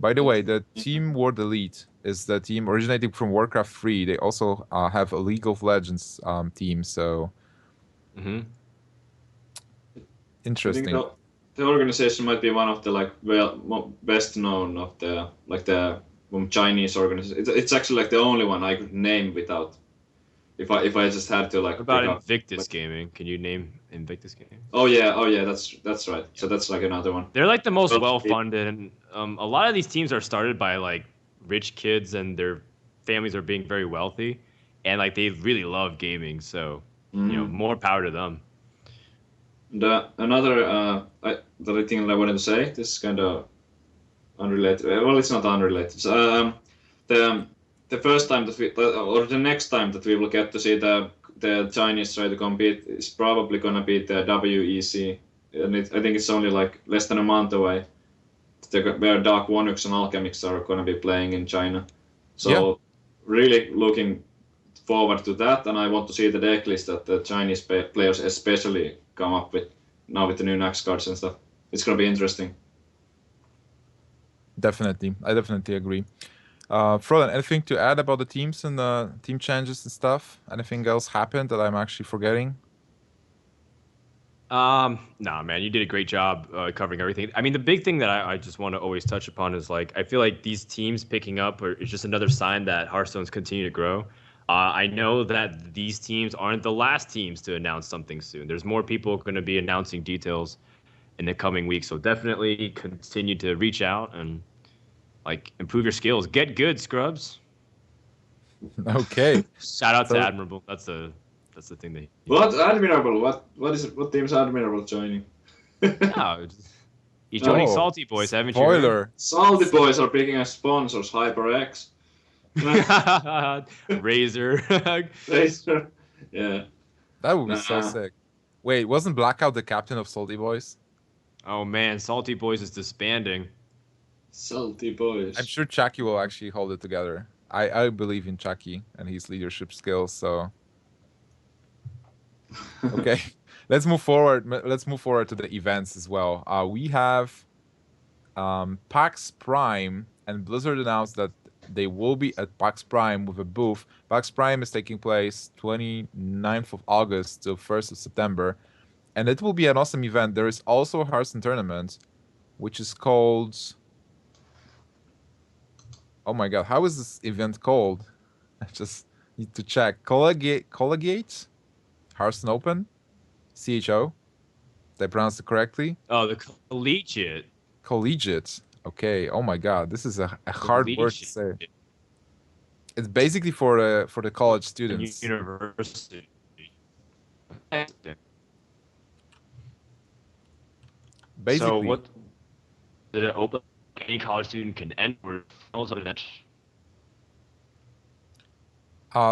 By the way, the Team World Elite is the team originating from Warcraft 3. They also have a League of Legends team. So I think interesting. the organization might be one of the best known of the Chinese organization. It's actually like the only one I could name without if I just had to like. What about pick up, Invictus like, Gaming? Can you name Invictus Gaming? oh yeah, that's right. So that's like another one. They're like the most Well, well-funded, and a lot of these teams are started by like rich kids, and their families are being very wealthy, and like they really love gaming. So more power to them. Another that I think I wanted to say, this is kind of unrelated. Well, it's not unrelated. So, the first time that or the next time that we will get to see the Chinese try to compete is probably gonna be the WEC, and I think it's only like less than a month away. Where Dark Wonux and Alchemics are gonna be playing in China. So really looking forward to that, and I want to see the deck list that the Chinese players especially come up with now with the new Nax cards and stuff. It's gonna be interesting. Definitely, I definitely agree. Frodan, anything to add about the teams and the team changes and stuff? Anything else happened that I'm actually forgetting? Nah, man, you did a great job covering everything. I mean, the big thing that I just want to always touch upon is like I feel like these teams picking up is just another sign that Hearthstone's continue to grow. I know that these teams aren't the last teams to announce something soon. There's more people going to be announcing details in the coming weeks, so definitely continue to reach out and like improve your skills. Get good, scrubs. Okay. Shout out So- to Admirable. That's the thing that. What admirable? What is it? What team's admirable joining? No, he's joining Oh, Salty Boys, haven't you? heard? Spoiler. Salty Boys are picking as sponsors HyperX. Razor. Yeah. That would be so Nah. sick. Wait, wasn't Blackout the captain of Salty Boys? Oh man, Salty Boys is disbanding. Salty Boys. I'm sure Chucky will actually hold it together. I believe in Chucky and his leadership skills. So okay, let's move forward. Let's move forward to the events as well. We have PAX Prime, and Blizzard announced that they will be at PAX Prime with a booth. PAX Prime is taking place 29th of August to 1st of September, and it will be an awesome event. There is also a Hearthstone tournament, which is called. Oh my god, how is this event called? I just need to check. Collegiate? Hearthstone Open? CHO? Did I pronounce it correctly? Oh, the collegiate. Collegiate. Okay. Oh my god, this is a hard word to say. Collegiate It's basically for the college students. University. Basically, So what? Did it open? Any college student can enter.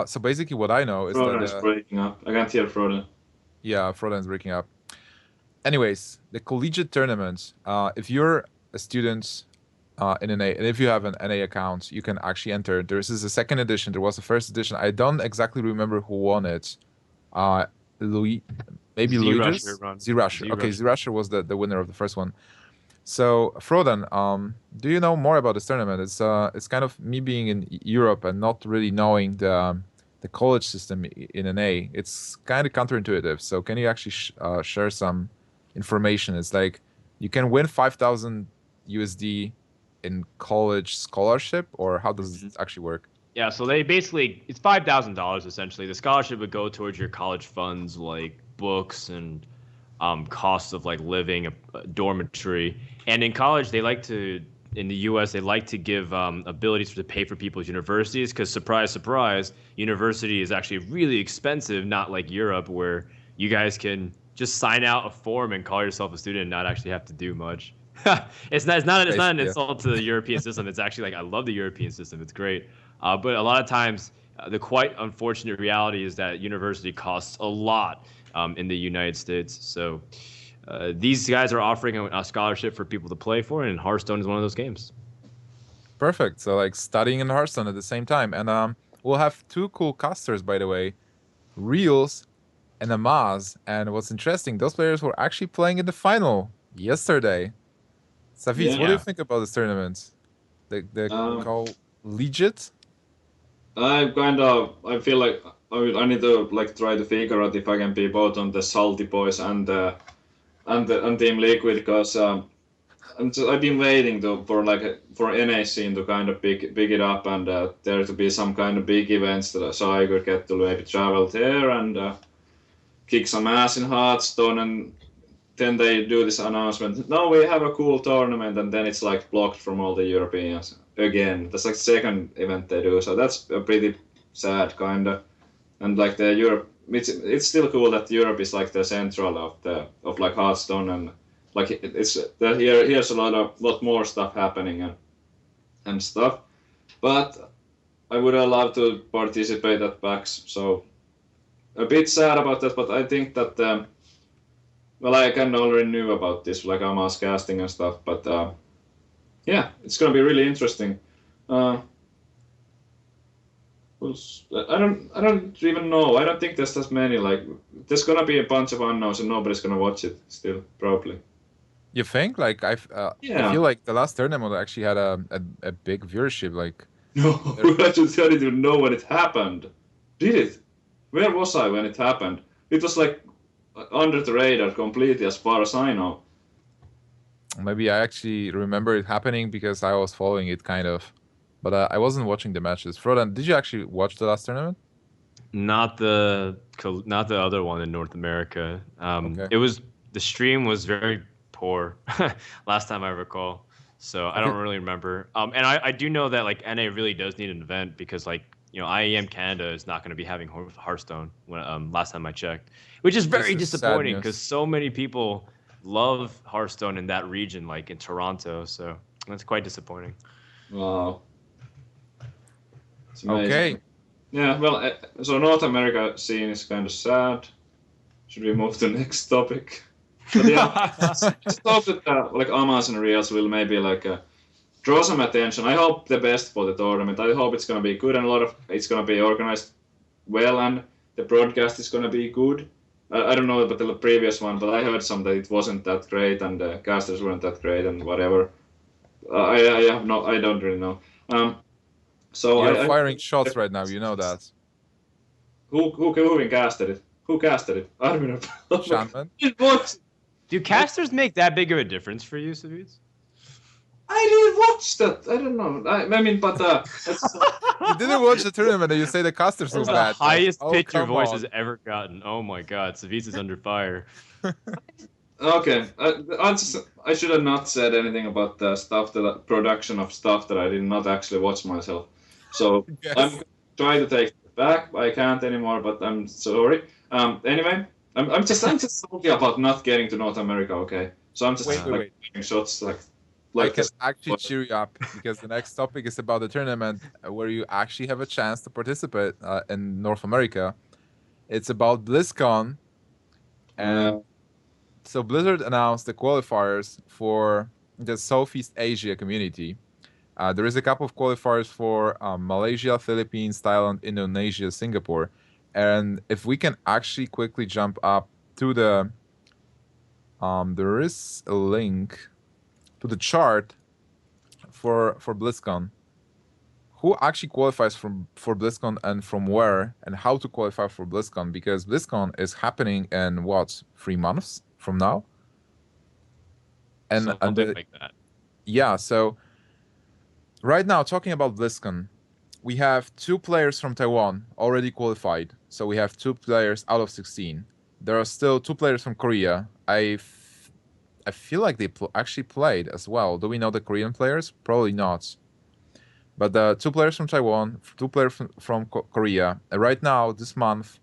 so basically what I know is Frodan is that breaking up. I can't hear Frodan. yeah, Frodan's breaking up. Anyways, the collegiate tournament. If you're a student in NA, and if you have an NA account, you can actually enter. There is a second edition. There was a first edition. I don't exactly remember who won it. Louis, maybe Louis. Z-Rusher. Okay, Z-Rusher was the winner of the first one. So Frodan, do you know more about this tournament? It's kind of me being in Europe and not really knowing the college system in NA. It's kind of counterintuitive. So can you actually share some information? It's like you can win 5,000 USD in college scholarship, or how does it actually work? Yeah, so they basically it's $5,000 essentially. The scholarship would go towards your college funds, like books and costs of like living, a dormitory. And in college, in the U.S., they like to give abilities to pay for people's universities because surprise, surprise, university is actually really expensive. Not like Europe where you guys can just sign out a form and call yourself a student and not actually have to do much. It's not an insult to the European system. It's actually like I love the European system. It's great. But a lot of times, the quite unfortunate reality is that university costs a lot in the United States. So these guys are offering a scholarship for people to play for, and Hearthstone is one of those games. Perfect. So like studying in Hearthstone at the same time, and we'll have two cool casters, by the way, Reels and Amaz. And what's interesting, those players were actually playing in the final yesterday. Savjz, what do you Yeah. think about this tournament? The Um, collegiate? I feel like I need to like try to figure out if I can be both on the Salty Boys and Team Liquid because I've been waiting for NA scene to kind of pick it up and there to be some kind of big events so I could get to maybe travel there and kick some ass in Hearthstone and then they do this announcement. No, we have a cool tournament, and then it's like blocked from all the Europeans again. That's like second event they do, so that's a pretty sad kinda. And like the Europe, it's still cool that Europe is like the central of like Hearthstone and like it's here's a lot more stuff happening and stuff. But I would have loved to participate at PAX, so a bit sad about that. But I think that. Well, I kind of already knew about this, like Amas casting and stuff, but yeah, it's gonna be really interesting. Uh, I don't even know. I don't think there's that many. Like, there's gonna be a bunch of unknowns, and nobody's gonna watch it still, probably. You think? Like I Yeah. feel like the last tournament actually had a big viewership. Like No, I didn't even know when it happened. Did it? Where was I when it happened? It was like under the radar completely, as far as I know. maybe I actually remember it happening because I was following it kind of, but I wasn't watching the matches. Frodan, did you actually watch the last tournament? Not the other one in North America. Okay. It was the stream was very poor last time I recall, so I don't really remember. And I do know that like NA really does need an event because like IEM Canada is not going to be having Hearthstone when last time I checked, which is very This is sad disappointing news. because so many people love Hearthstone in that region, like in Toronto. So that's quite disappointing. Wow. It's amazing. Okay. Yeah, well, so North America scene is kind of sad. Should we move to the next topic? But yeah, just hope that like Amas and Reels will maybe like draw some attention. I hope the best for the tournament. I hope it's gonna be good and it's gonna be organized well and the broadcast is gonna be good. I don't know about the previous one, but I heard some that it wasn't that great and the casters weren't that great and whatever. I don't really know. So You're firing shots right now. You know that. who casted it? Who casted it? I don't know. Shanman? What? Do casters make that big of a difference for you, Savjz? I didn't watch that. I don't know. I mean, but You didn't watch the tournament and you say the casters were That's the bad. highest Like, pitch your come voice on. has ever gotten. Oh my God, Savjz is under fire. okay. I should have not said anything about the production of stuff that I did not actually watch myself. So Yes. I'm trying to take it back. I can't anymore, but I'm sorry. Anyway, I'm just salty about not getting to North America. Okay, so I'm just Wait. taking shots I like can this. actually cheer you up because the next topic is about the tournament where you actually have a chance to participate in North America. It's about BlizzCon, and so Blizzard announced the qualifiers for the Southeast Asia community. There is a couple of qualifiers for Malaysia, Philippines, Thailand, Indonesia, Singapore, and if we can actually quickly jump up to the, there is a link to the chart for BlizzCon. Who actually qualifies for BlizzCon and from where and how to qualify for BlizzCon? Because BlizzCon is happening in what, 3 months from now? And Something like that. yeah, so right now talking about BlizzCon, we have 2 players from Taiwan already qualified. So we have 2 players out of 16. There are still 2 players from Korea. I feel like they actually played as well. Do we know the Korean players? Probably not. But the 2 players from Taiwan, 2 players from Korea. And right now, this month,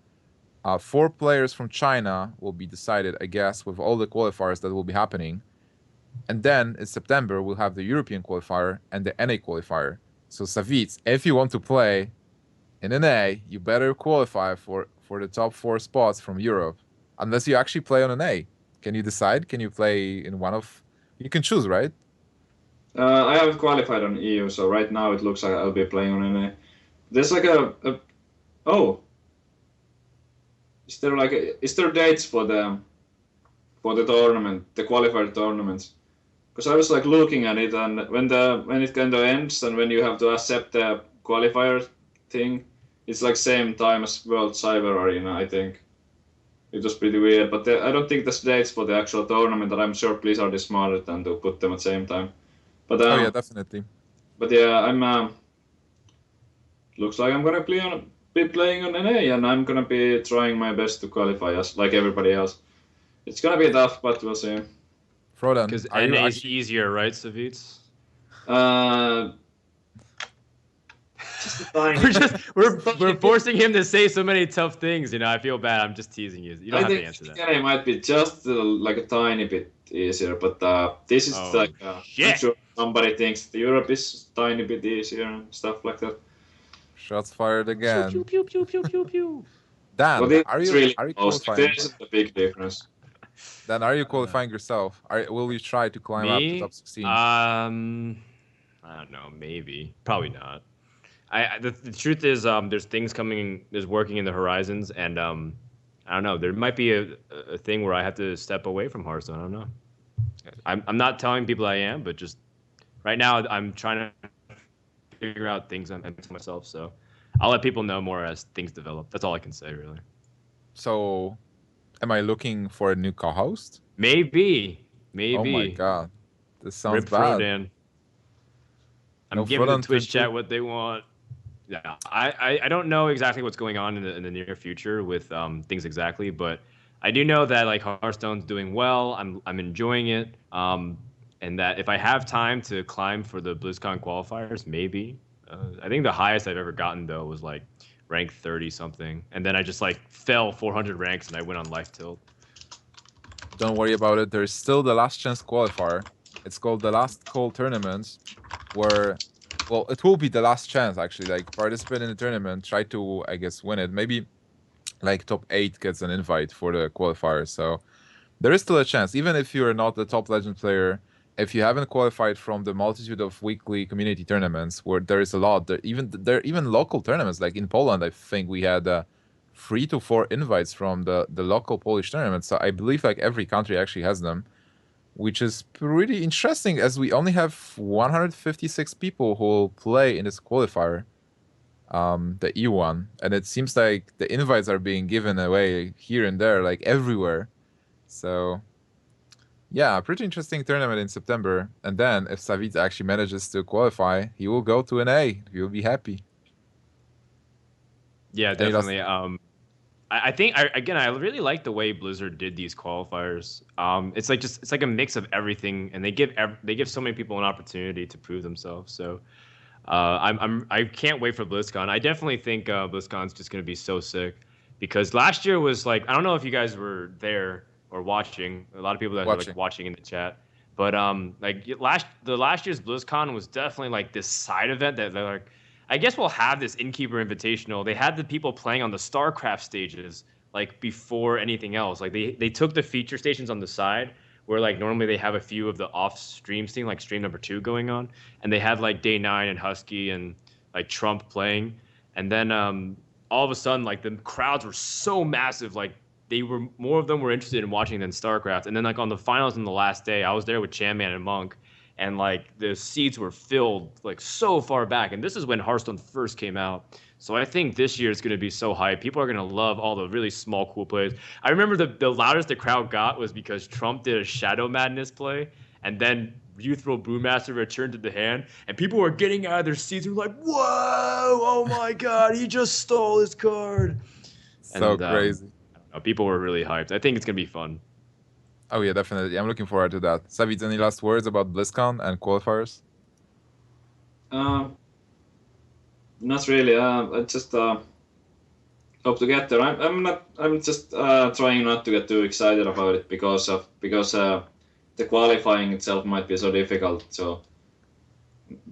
4 players from China will be decided, I guess, with all the qualifiers that will be happening. And then in September, we'll have the European qualifier and the NA qualifier. So Savjz, if you want to play in NA, you better qualify for the top 4 spots from Europe, unless you actually play on NA. Can you decide? Can you play in one of? You can choose, right? I haven't qualified on EU, so right now it looks like I'll be playing on NA. There's like oh, is there dates for the tournament, the qualifier tournaments? Because I was like looking at it, and when it kind of ends, and when you have to accept the qualifier thing, it's like same time as World Cyber Arena, I think. It was pretty weird, but I don't think there's dates for the actual tournament, and I'm sure Blizzard is smarter than to put them at the same time. But Oh yeah, definitely. but yeah, I'm looks like I'm gonna be playing on NA, and I'm gonna be trying my best to qualify as like everybody else. It's gonna be tough, but we'll see. Frodan, Because are you NA is actually? easier, right, Savjz? Uh, just a tiny. We're forcing him to say so many tough things. You know, I feel bad. I'm just teasing you. You don't have to answer that. NA might be just like a tiny bit easier, but this is Oh, I'm shit. sure somebody thinks the Europe is tiny bit easier and stuff like that. Shots fired again. Pew pew pew pew pew pew. Dan, But are it's you really are you close. There qualifying? isn't a big difference. Dan, are you qualifying yourself? Will you try to climb up to Me? top 16? I don't know. Maybe. Probably not. The truth is, there's things coming. There's working in the horizons, and I don't know. There might be a thing where I have to step away from Hearthstone. I don't know. I'm not telling people I am, but just right now I'm trying to figure out things I'm to myself. So I'll let people know more as things develop. That's all I can say, really. So, am I looking for a new co-host? Maybe. Oh my god, this sounds Rip bad. Frodan. I'm No giving the Frodan Twitch Turn2. chat what they want. Yeah, I don't know exactly what's going on in the near future with things exactly, but I do know that like Hearthstone's doing well. I'm enjoying it. And that if I have time to climb for the BlizzCon qualifiers, maybe. I think the highest I've ever gotten though was like rank 30 something, and then I just like fell 400 ranks and I went on life tilt. Don't worry about it. There's still the last chance qualifier. It's called the last call tournament, where, well, it will be the last chance actually. Like participate in the tournament, try to, I guess, win it. Maybe like top 8 gets an invite for the qualifier. So there is still a chance, even if you're not the top legend player. If you haven't qualified from the multitude of weekly community tournaments, where there is a lot, there are even local tournaments. Like in Poland, I think we had 3 to 4 invites from the local Polish tournaments. So I believe like every country actually has them, which is pretty interesting, as we only have 156 people who will play in this qualifier, the E1, and it seems like the invites are being given away here and there, like everywhere. So yeah, pretty interesting tournament in September. And then if Savjz actually manages to qualify, he will go to an A. He will be happy. Yeah, Any last- definitely. I think I really like the way Blizzard did these qualifiers. It's like a mix of everything, and they give so many people an opportunity to prove themselves. So, I can't wait for BlizzCon. I definitely think BlizzCon's just gonna be so sick, because last year was like, I don't know if you guys were there or watching. A lot of people that are like watching in the chat, but like the last year's BlizzCon was definitely like this side event that they're like, I guess we'll have this Innkeeper Invitational. They had the people playing on the StarCraft stages like before anything else. Like they took the feature stations on the side where like normally they have a few of the off stream scene, like stream number 2 going on, and they had like Day 9 and Husky and like Trump playing, and then all of a sudden like the crowds were so massive, like more of them were interested in watching than StarCraft. And then like on the finals on the last day, I was there with Chanman and Monk, and like the seats were filled like so far back. And this is when Hearthstone first came out. So I think this year is going to be so hype. People are going to love all the really small, cool plays. I remember the loudest the crowd got was because Trump did a Shadow Madness play, and then Youthful Brewmaster returned to the hand, and people were getting out of their seats. They were like, "Whoa! Oh my God! He just stole his card!" So crazy. People were really hyped. I think it's gonna be fun. Oh yeah, definitely. I'm looking forward to that. Savjz, any last words about BlizzCon and qualifiers? Not really. I just hope to get there. I'm just trying not to get too excited about it because the qualifying itself might be so difficult. So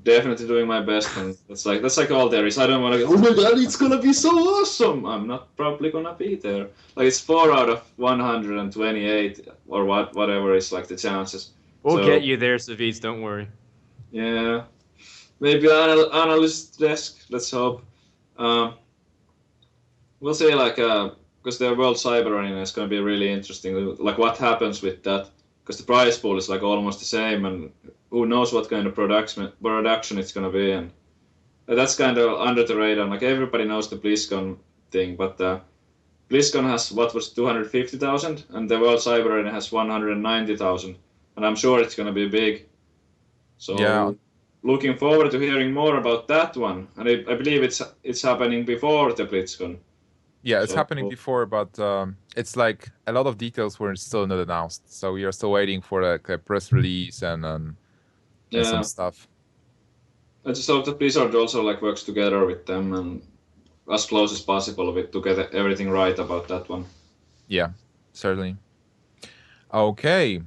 definitely doing my best, and that's like all there is. I don't want to go, oh my god, it's gonna be so awesome. I'm not probably gonna be there. Like it's 4 out of 128 or whatever is like the chances. We'll So, get you there, Savjz. Don't worry. Yeah, maybe analyst desk. Let's hope. We'll say like because the World Cyber Arena is going to be really interesting. Like what happens with that? Because the prize pool is like almost the same, and who knows what kind of production it's going to be, and that's kind of under the radar. Like everybody knows the BlizzCon thing, but BlizzCon has what was 250,000, and the World Cyber Arena has 190,000, and I'm sure it's going to be big. So Yeah. looking forward to hearing more about that one, and I believe it's happening before the BlizzCon. Yeah, it's So- happening before, but it's like a lot of details were still not announced. So we are still waiting for like a press release and Yeah. some stuff. I just hope that Blizzard also like works together with them and as close as possible with to get everything right about that one. Yeah, certainly. Okay.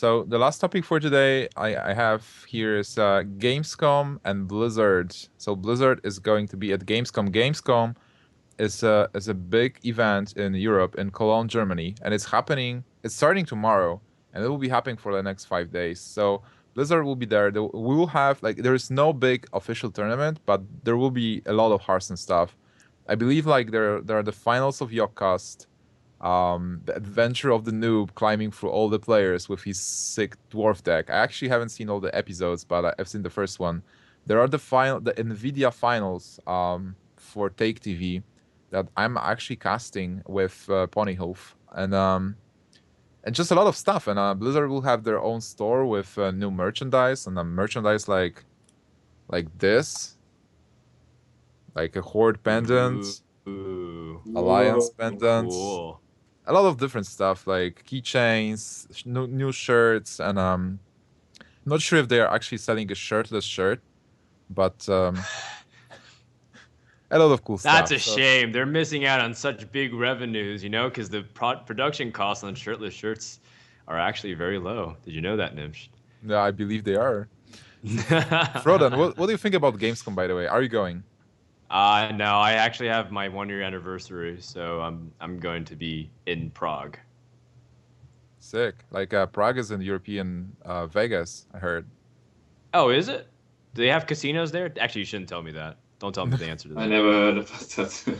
So the last topic for today I have here is Gamescom and Blizzard. So Blizzard is going to be at Gamescom. Gamescom is a big event in Europe, in Cologne, Germany, and it's happening. It's starting tomorrow, and it will be happening for the next 5 days. So Blizzard will be there. We will have like there is no big official tournament, but there will be a lot of Hearthstone stuff. I believe like there are the finals of Yogcast, the adventure of the noob climbing through all the players with his sick dwarf deck. I actually haven't seen all the episodes, but I've seen the first one. There are the Nvidia finals for Take TV that I'm actually casting with Ponyhoof, and just a lot of stuff. And Blizzard will have their own store with new merchandise, and merchandise like this, like a Horde pendant, Ooh. Alliance Whoa. pendants, Cool. a lot of different stuff like keychains, new shirts, and not sure if they are actually selling a shirtless shirt, but a lot of cool stuff. That's a shame. They're missing out on such big revenues, because the production costs on shirtless shirts are actually very low. Did you know that, Gnimsh? Yeah, I believe they are. Frodan, what do you think about Gamescom, by the way? Are you going? No, I actually have my 1-year anniversary, so I'm going to be in Prague. Sick. Like Prague is in European Vegas, I heard. Oh, is it? Do they have casinos there? Actually, you shouldn't tell me that. Don't tell me the answer to that. I never heard about that.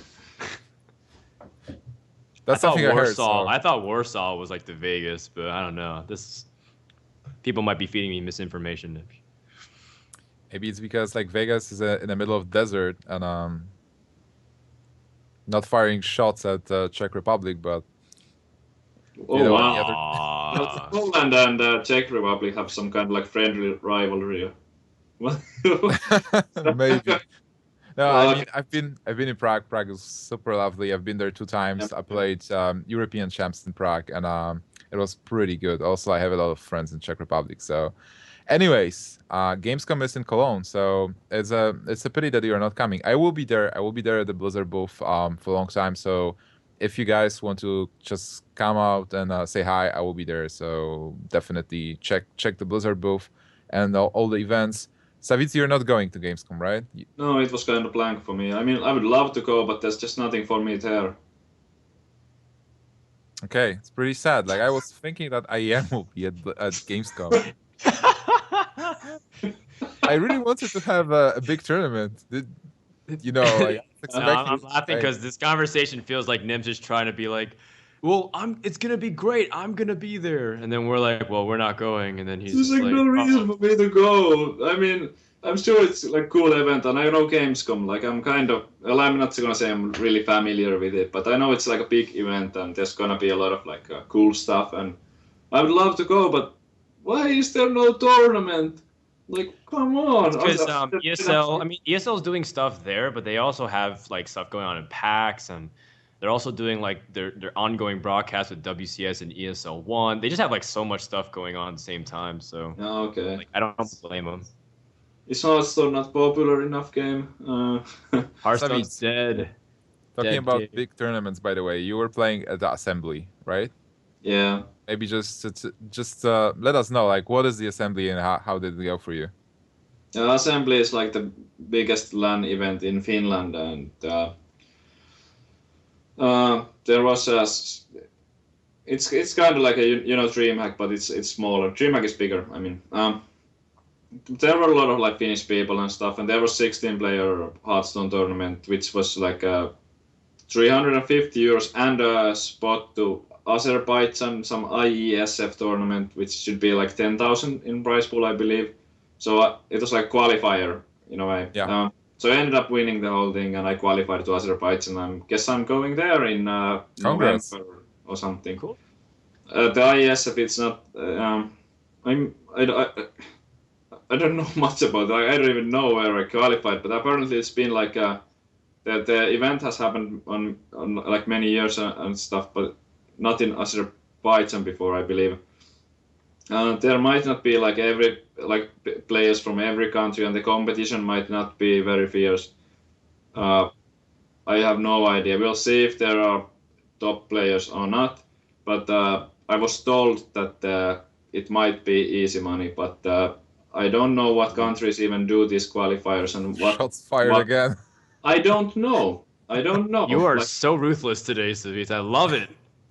That's something I heard. Warsaw. So. I thought Warsaw was like the Vegas, but I don't know. People might be feeding me misinformation. Maybe it's because like Vegas is in the middle of desert and not firing shots at Czech Republic, but Oh You know, wow! Aw. Poland and Czech Republic have some kind of like friendly rivalry. What? maybe. No, I mean I've been in Prague. Prague is super lovely. I've been there 2 times. Yeah. I played European champs in Prague, and it was pretty good. Also, I have a lot of friends in Czech Republic. So, anyways, Gamescom is in Cologne, so it's a pity that you are not coming. I will be there. I will be there at the Blizzard booth for a long time. So, if you guys want to just come out and say hi, I will be there. So definitely check the Blizzard booth and all the events. Savjz, you're not going to Gamescom, right? No, it was kind of blank for me. I mean, I would love to go, but there's just nothing for me there. Okay, it's pretty sad. Like I was thinking that IEM will be at Gamescom. I really wanted to have a big tournament. Like, No, I'm laughing because this conversation feels like Gnimsh is trying to be like, well, it's gonna be great. I'm gonna be there, and then we're like, well, we're not going, and then he's There's just like no reason for me to go. I mean, I'm sure it's like cool event, and I know Gamescom. Like I'm not gonna say I'm really familiar with it, but I know it's like a big event, and there's gonna be a lot of like cool stuff, and I would love to go, but why is there no tournament? Like, come on! Because ESL is doing stuff there, but they also have like stuff going on in PAX, and they're also doing like their ongoing broadcasts with WCS and ESL One. They just have like so much stuff going on at the same time. So Oh, okay. like, I don't blame them. Is Hearthstone not popular enough game? Hearthstone's dead. Talking Dead about game. big tournaments, by the way, you were playing at the Assembly, right? Yeah. Maybe just let us know, like, what is the Assembly and how did it go for you? Assembly is like the biggest LAN event in Finland, and there was a. It's kind of like a DreamHack, but it's smaller. DreamHack is bigger. I mean, there were a lot of like Finnish people and stuff, and there was 16-player Hearthstone tournament, which was like 350 euros and a spot to Azerbaijan, some IESF tournament, which should be like 10,000 in prize pool, I believe. So it was like qualifier in a way. Yeah. So I ended up winning the whole thing, and I qualified to Azerbaijan. I guess I'm going there in Congrats. November or something. Cool. The IESF, it's not. I don't know much about it. I don't even know where I qualified, but apparently it's been like the event has happened on like many years and stuff, but not in Azerbaijan before, I believe. There might not be like players from every country, and the competition might not be very fierce. I have no idea. We'll see if there are top players or not. But I was told that it might be easy money, but I don't know what countries even do these qualifiers and what. Shots fired what- again. I don't know. I don't know. You are Like, so ruthless today, Savjz. I love it.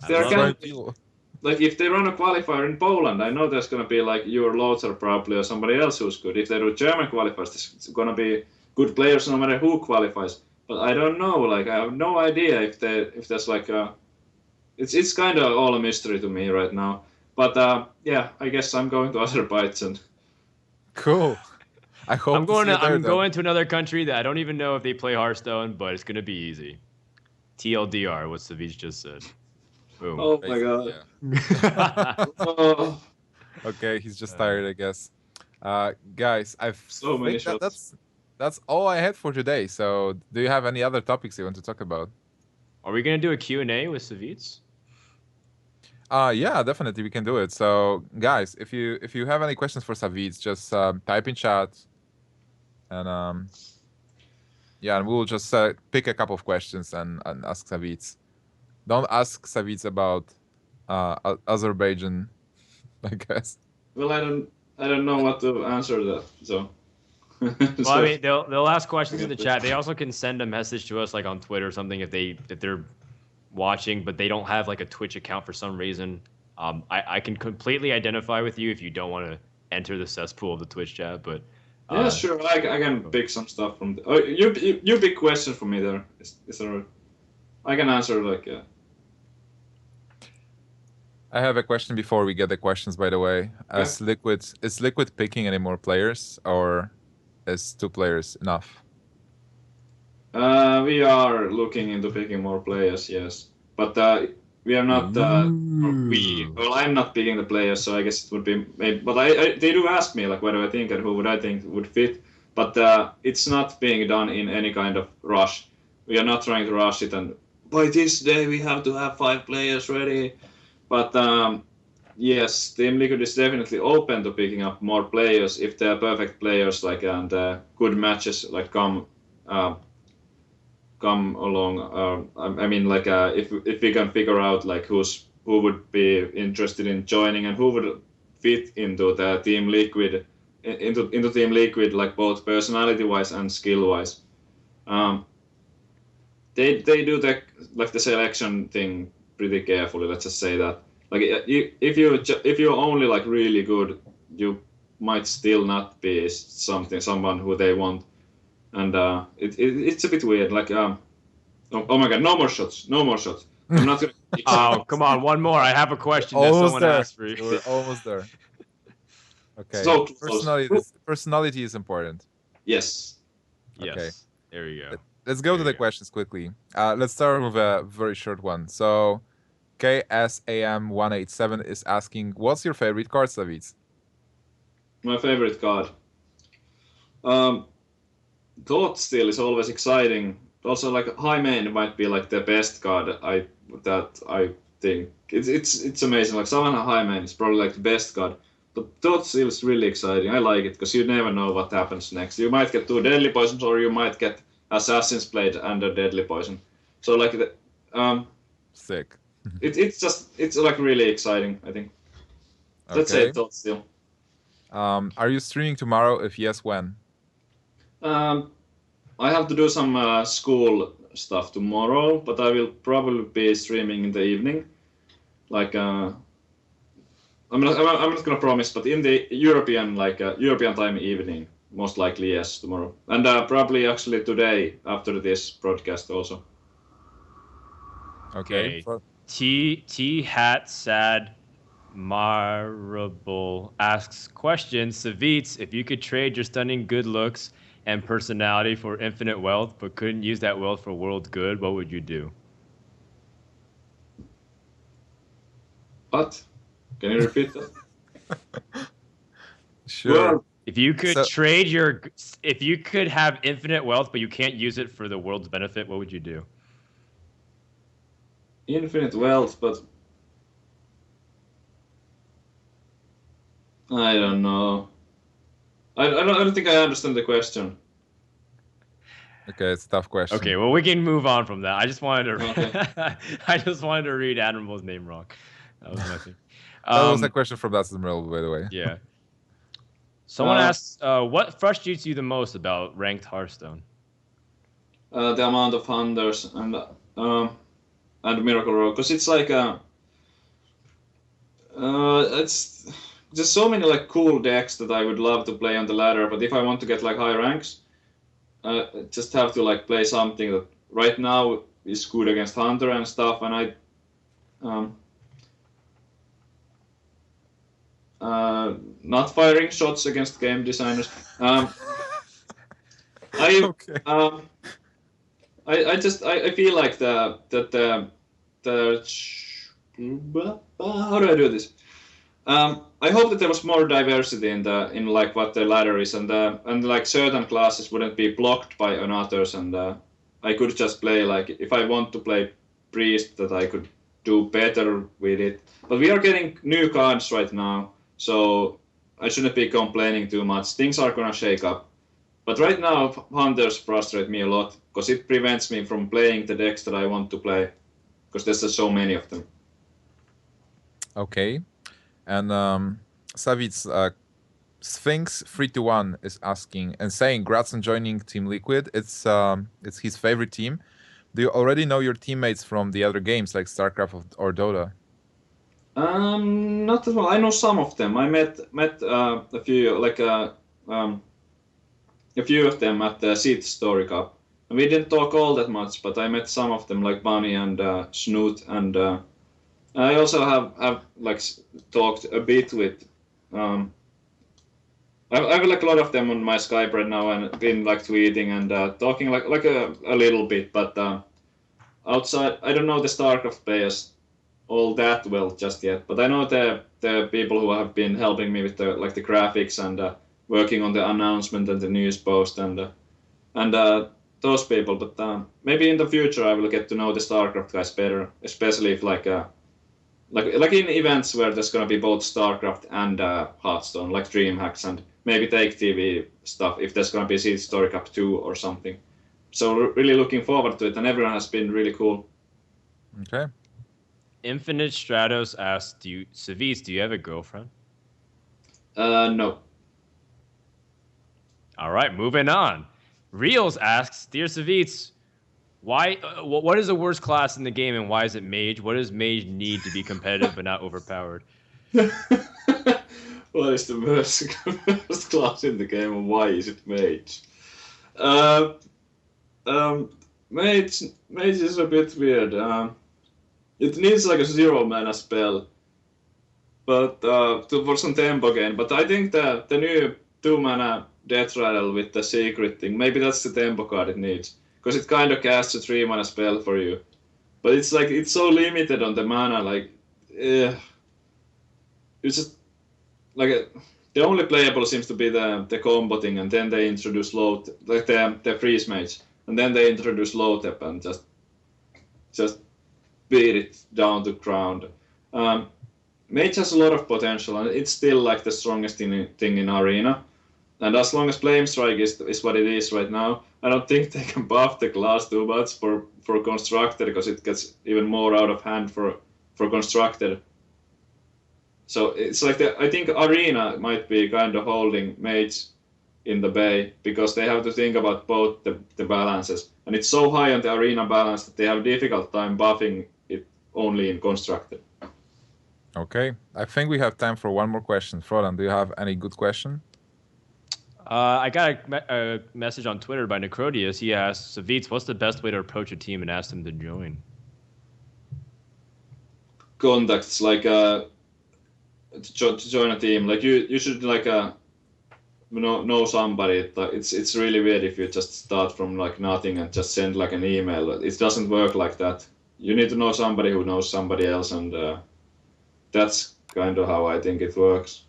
There I can- love Trying it. to- like if they run a qualifier in Poland, I know there's gonna be like your Lothar probably or somebody else who's good. If they do German qualifiers, there's gonna be good players no matter who qualifies. But I don't know. Like I have no idea if there's like a. It's kind of all a mystery to me right now. But yeah, I guess I'm going to Azerbaijan. Cool. I hope I'm going to. to See you there, I'm then. going to another country that I don't even know if they play Hearthstone, but it's gonna be easy. TLDR, what Savjz just said. Boom. Oh my Basically, god. yeah. Oh, Okay, he's just tired, I guess. Guys, I've So many think that shots. that's all I had for today. So, do you have any other topics you want to talk about? Are we gonna do a Q&A with Savjz? Yeah, definitely we can do it. So, guys, if you have any questions for Savjz, just type in chat, and yeah, and we'll just pick a couple of questions and ask Savjz. Don't ask Savjz about Azerbaijan, I guess. well, I don't know what to answer that. So. Well, I mean, they'll ask questions in the chat. They also can send a message to us like on Twitter or something if they're watching, but they don't have like a Twitch account for some reason. I can completely identify with you if you don't want to enter the cesspool of the Twitch chat, but Yeah, sure. I can pick some stuff from. Oh, you pick questions for me there. Is there? I can answer like. I have a question before we get the questions. By the way, is Liquid picking any more players, or is 2 players enough? We are looking into picking more players, yes, but we are not. Well, I'm not picking the players, so I guess it would be. Maybe, but they do ask me like, what do I think and who would I think would fit. But it's not being done in any kind of rush. We are not trying to rush it and by this day we have to have 5 players ready. But yes, Team Liquid is definitely open to picking up more players if they are perfect players, like and good matches like come along. I mean, like if we can figure out like who would be interested in joining and who would fit into the Team Liquid, into Team Liquid, like both personality wise and skill wise. They do the selection thing pretty carefully. Let's just say that. Like if you're only like really good, you might still not be someone who they want, and it's a bit weird. Like oh my god, no more shots. I'm not gonna. oh, come on, one more. I have a question that Almost someone there. asked for you. We're almost there. Okay. So close. Personality is important. Yes. Yes. Okay. There you go. Let's go to the questions quickly. Let's start with a very short one. So, KSAM187 is asking, what's your favorite card, Savjz? My favorite card. Thought Steal is always exciting. Also, like High Main might be like the best card I think. It's amazing. Like Summon High Main is probably like the best card. But Thought Steal is really exciting. I like it because you never know what happens next. You might get 2 Deadly Poisons, or you might get Assassin's Blade and a Deadly Poison. So like Sick. it's like really exciting, I think. Let's say Okay. Thought Steal. Are you streaming tomorrow? If yes, when? I have to do some school stuff tomorrow, but I will probably be streaming in the evening. Like, I'm not gonna promise, but in the European European time evening, most likely yes, tomorrow, and probably actually today after this broadcast also. Okay. T hat sad marable asks question. Savjz, if you could trade your stunning good looks and personality for infinite wealth, but couldn't use that wealth for world good, what would you do? What? Can you repeat that? Sure. Well, If you could if you could have infinite wealth, but you can't use it for the world's benefit, what would you do? infinite wealth, but I don't know. I don't think I understand the question. Okay, it's a tough question. Okay, well we can move on from that. I just wanted to Okay. I just wanted to read Admiral's name wrong. That was my thing. That was a question from that Admiral, by the way. Yeah. Someone asks, what frustrates you the most about ranked Hearthstone? The amount of hunters and Miracle Row, because it's like it's just so many like cool decks that I would love to play on the ladder. But if I want to get like high ranks, I just have to like play something that right now is good against hunter and stuff. And not firing shots against game designers. Okay. I feel like how do I do this? I hope that there was more diversity in like what the ladder is, and like certain classes wouldn't be blocked by others, and I could just play like if I want to play priest, that I could do better with it. But we are getting new cards right now, so I shouldn't be complaining too much. Things are gonna shake up. But right now, hunters frustrate me a lot because it prevents me from playing the decks that I want to play because there's just so many of them. Okay. And Savjz, Sphinx 321 is asking and saying, "Grats on joining Team Liquid. It's his favorite team. Do you already know your teammates from the other games like StarCraft or Dota?" Not at all. I know some of them. I met a few a few of them at the Savjz Story Cup. And we didn't talk all that much, but I met some of them like Bunny and Snoot, and I also have like talked a bit with. I have like a lot of them on my Skype right now, and been like tweeting and talking like a little bit, but outside I don't know the StarCraft players all that well just yet. But I know the people who have been helping me with the like the graphics and working on the announcement and the news post and those people. But maybe in the future I will get to know the StarCraft guys better, especially if like in events where there's gonna be both StarCraft and Hearthstone, like DreamHacks and maybe Take TV stuff. If there's gonna be Savjz Story Cup 2 or something. So really looking forward to it, and everyone has been really cool. Okay. Infinite Stratos asks, Savjz, do you have a girlfriend? No. All right, moving on. Reels asks, Dear Savjz, why? What is the worst class in the game, and why is it Mage? What does Mage need to be competitive but not overpowered? What is the worst class in the game, and why is it Mage? Mage is a bit weird. It needs like a 0 mana spell, but for some tempo gain. But I think the new 2 mana Death Rattle with the secret thing, maybe that's the tempo card it needs, because it kind of casts a 3 mana spell for you. But it's like it's so limited on the mana, like it's just like the only playable seems to be the combo thing, and then they introduce like the freeze mage, and then they introduce Lotep and just beat it down to ground. Mage has a lot of potential, and it's still like the strongest thing in Arena. And as long as Flame Strike is what it is right now, I don't think they can buff the class too much for Constructed, because it gets even more out of hand for Constructed. So it's like I think Arena might be kind of holding Mage in the Bay because they have to think about both the balances. And it's so high on the arena balance that they have a difficult time buffing it only in constructed. Okay, I think we have time for one more question. Frodan, do you have any good question? I got a message on Twitter by Necrodius. He asked, Savjz, what's the best way to approach a team and ask them to join? Contacts, like to join a team. Like you should like know somebody. It's really weird if you just start from like nothing and just send like an email. It doesn't work like that. You need to know somebody who knows somebody else, and that's kind of how I think it works.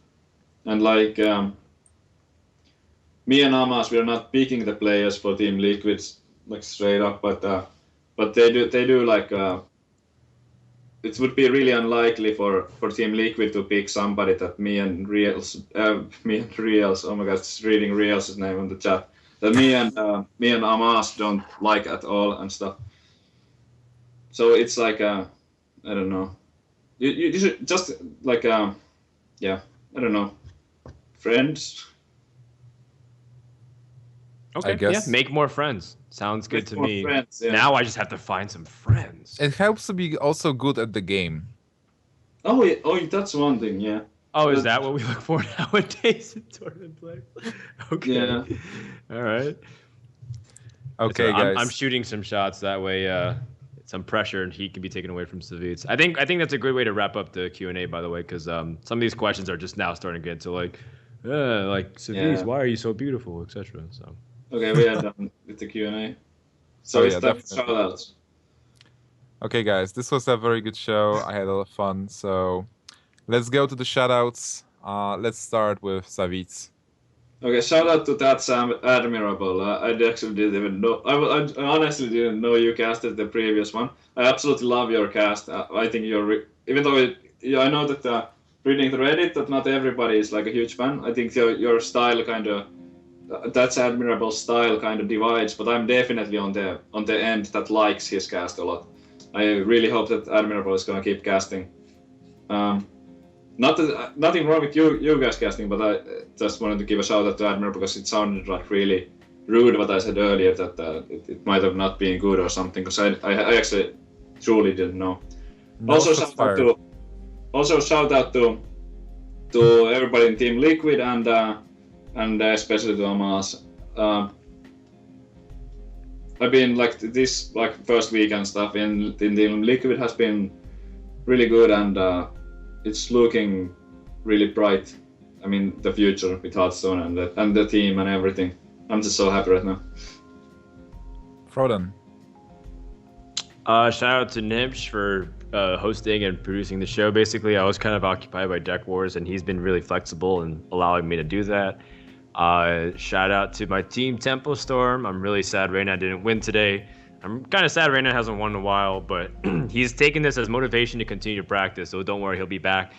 And like me and Amas, we are not picking the players for Team Liquids like straight up, but they do like. It would be really unlikely for Team Liquid to pick somebody that me and Reals, oh my god, it's reading Reals' name on the chat, that me and Amas don't like at all and stuff. So it's like, I don't know. You should just like, yeah, I don't know, friends. Okay, I guess. yeah, make more friends. Sounds good to me. Friends, yeah. Now I just have to find some friends. It helps to be also good at the game. Oh, yeah, that's one thing, yeah. Oh, is that what we look for nowadays in tournament play? Okay. Yeah. All right. Okay, So guys. I'm shooting some shots that way. Some pressure and heat can be taken away from Savjz. I think that's a good way to wrap up the Q&A, by the way, because some of these questions are just now starting to get to like Savjz, Yeah. why are you so beautiful, etc. So. Okay, we are done with the Q&A. So Oh, it's yeah, time for definitely. shoutouts. Okay, guys, this was a very good show. I had a lot of fun. So let's go to the shoutouts. Let's start with Savjz. Okay, shout out to That's Admirable. I actually didn't even know. I honestly didn't know you casted the previous one. I absolutely love your cast. I think even though I know that reading the Reddit that not everybody is like a huge fan. I think your style kind of That's Admirable style kind of divides, but I'm definitely on the end that likes his cast a lot. I really hope that Admirable is gonna keep casting. Nothing wrong with you guys casting, but I just wanted to give a shout out to Admiral because it sounded like really rude what I said earlier that it might have not been good or something. Because I actually truly didn't know. No Also shots shout out to everybody in Team Liquid and especially to Amas. I've been like this like first week and stuff in Team Liquid has been really good and it's looking really bright. I mean the future with Hearthstone and the team and everything. I'm just so happy right now. Frodan. Shout out to Gnimsh for hosting and producing the show. Basically, I was kind of occupied by Deck Wars, and he's been really flexible in allowing me to do that. Shout out to my team, Tempo Storm. I'm really sad Reyna didn't win today. I'm kind of sad Reyna hasn't won in a while, but he's taken this as motivation to continue to practice, so don't worry, he'll be back.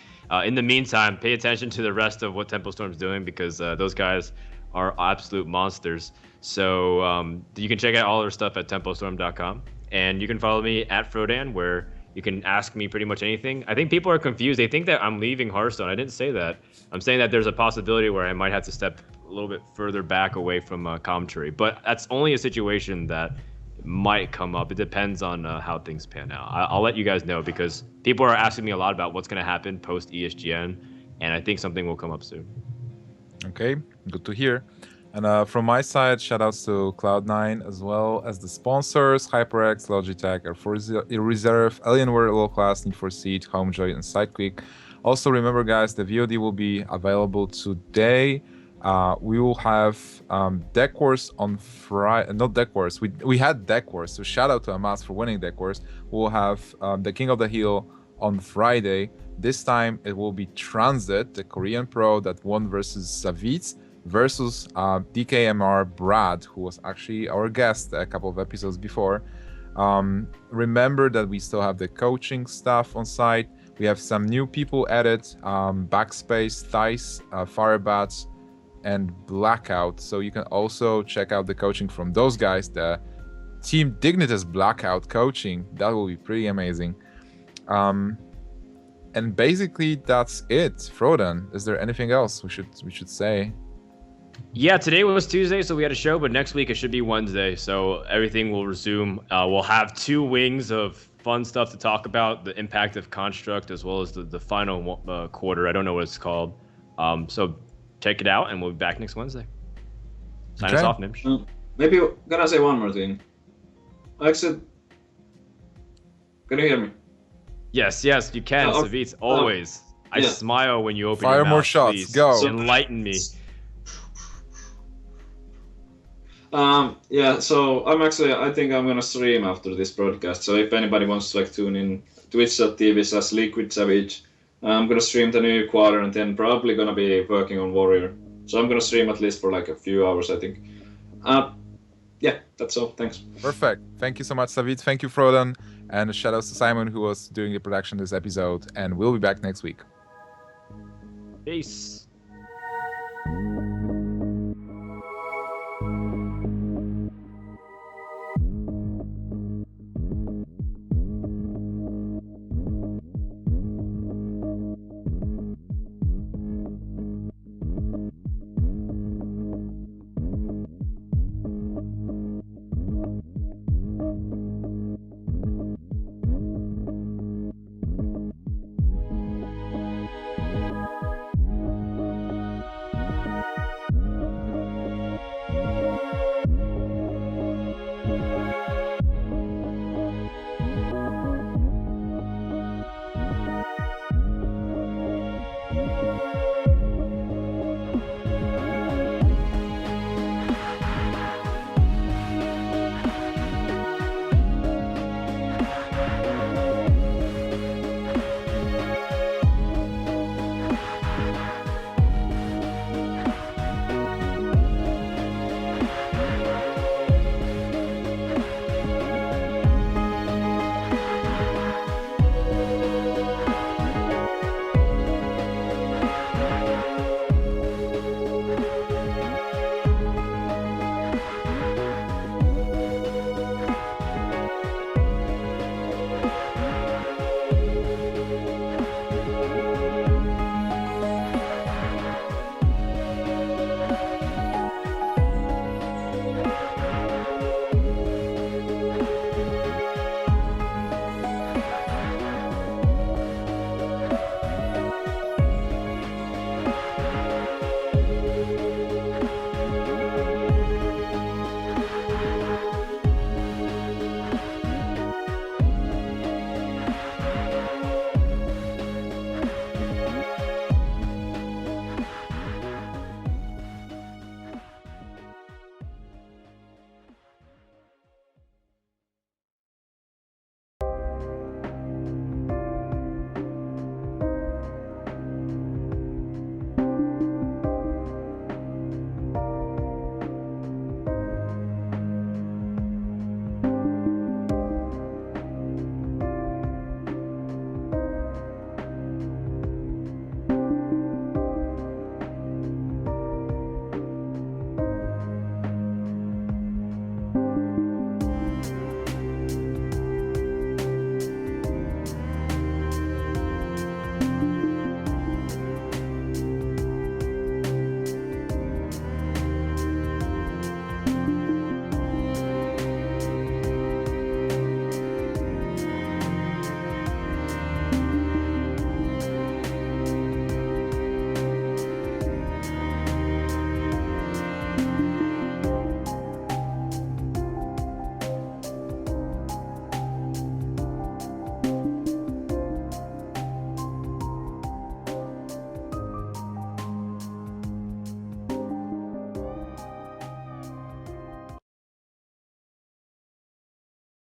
In the meantime, pay attention to the rest of what Tempo Storm's doing because those guys are absolute monsters. So you can check out all their stuff at tempostorm.com. And you can follow me at Frodan, where you can ask me pretty much anything. I think people are confused. They think that I'm leaving Hearthstone. I didn't say that. I'm saying that there's a possibility where I might have to step a little bit further back away from commentary. But that's only a situation that might come up. It depends on how things pan out. I'll let you guys know because people are asking me a lot about what's going to happen post ESGN, and I think something will come up soon. Okay, good to hear. And from my side, shoutouts to Cloud9 as well as the sponsors, HyperX, Logitech, Air4 Reserve, Alienware, Low Class, Need for Speed, Homejoy, and Sidequick. Also, remember, guys, the VOD will be available today. We will have Deck Wars on Friday. Not Deck Wars. We had Deck Wars, so shout out to Amas for winning Deck Wars. We'll have the King of the Hill on Friday. This time it will be Transit, the Korean pro that won versus Savjz, versus DKMR Brad, who was actually our guest a couple of episodes before. Remember that we still have the coaching stuff on site. We have some new people added, Backspace, Thais, Firebats, and Blackout. So you can also check out the coaching from those guys, the Team Dignitas Blackout coaching. That will be pretty amazing. And basically that's it. Frodan, is there anything else we should say? Yeah, today was Tuesday, so we had a show, but next week it should be Wednesday, so everything will resume. We'll have 2 wings of fun stuff to talk about, the impact of Construct, as well as the final quarter. I don't know what it's called. So check it out, and we'll be back next Wednesday. Sign us Okay. off, Gnimsh. Maybe can I say one more thing? Actually, can you hear me? Yes, you can, Savjz, always. I yeah. smile when you open Fire your mouth. more shots, Please. go. Enlighten me. Yeah, so I think I'm gonna stream after this broadcast. So if anybody wants to like tune in, twitch.tv/Liquid Savjz. I'm gonna stream the new quarter and then probably gonna be working on Warrior. So I'm gonna stream at least for like a few hours, I think. Yeah, that's all. Thanks. Perfect. Thank you so much, Savjz. Thank you, Frodan. And shout outs to Simon, who was doing the production of this episode. And we'll be back next week. Peace.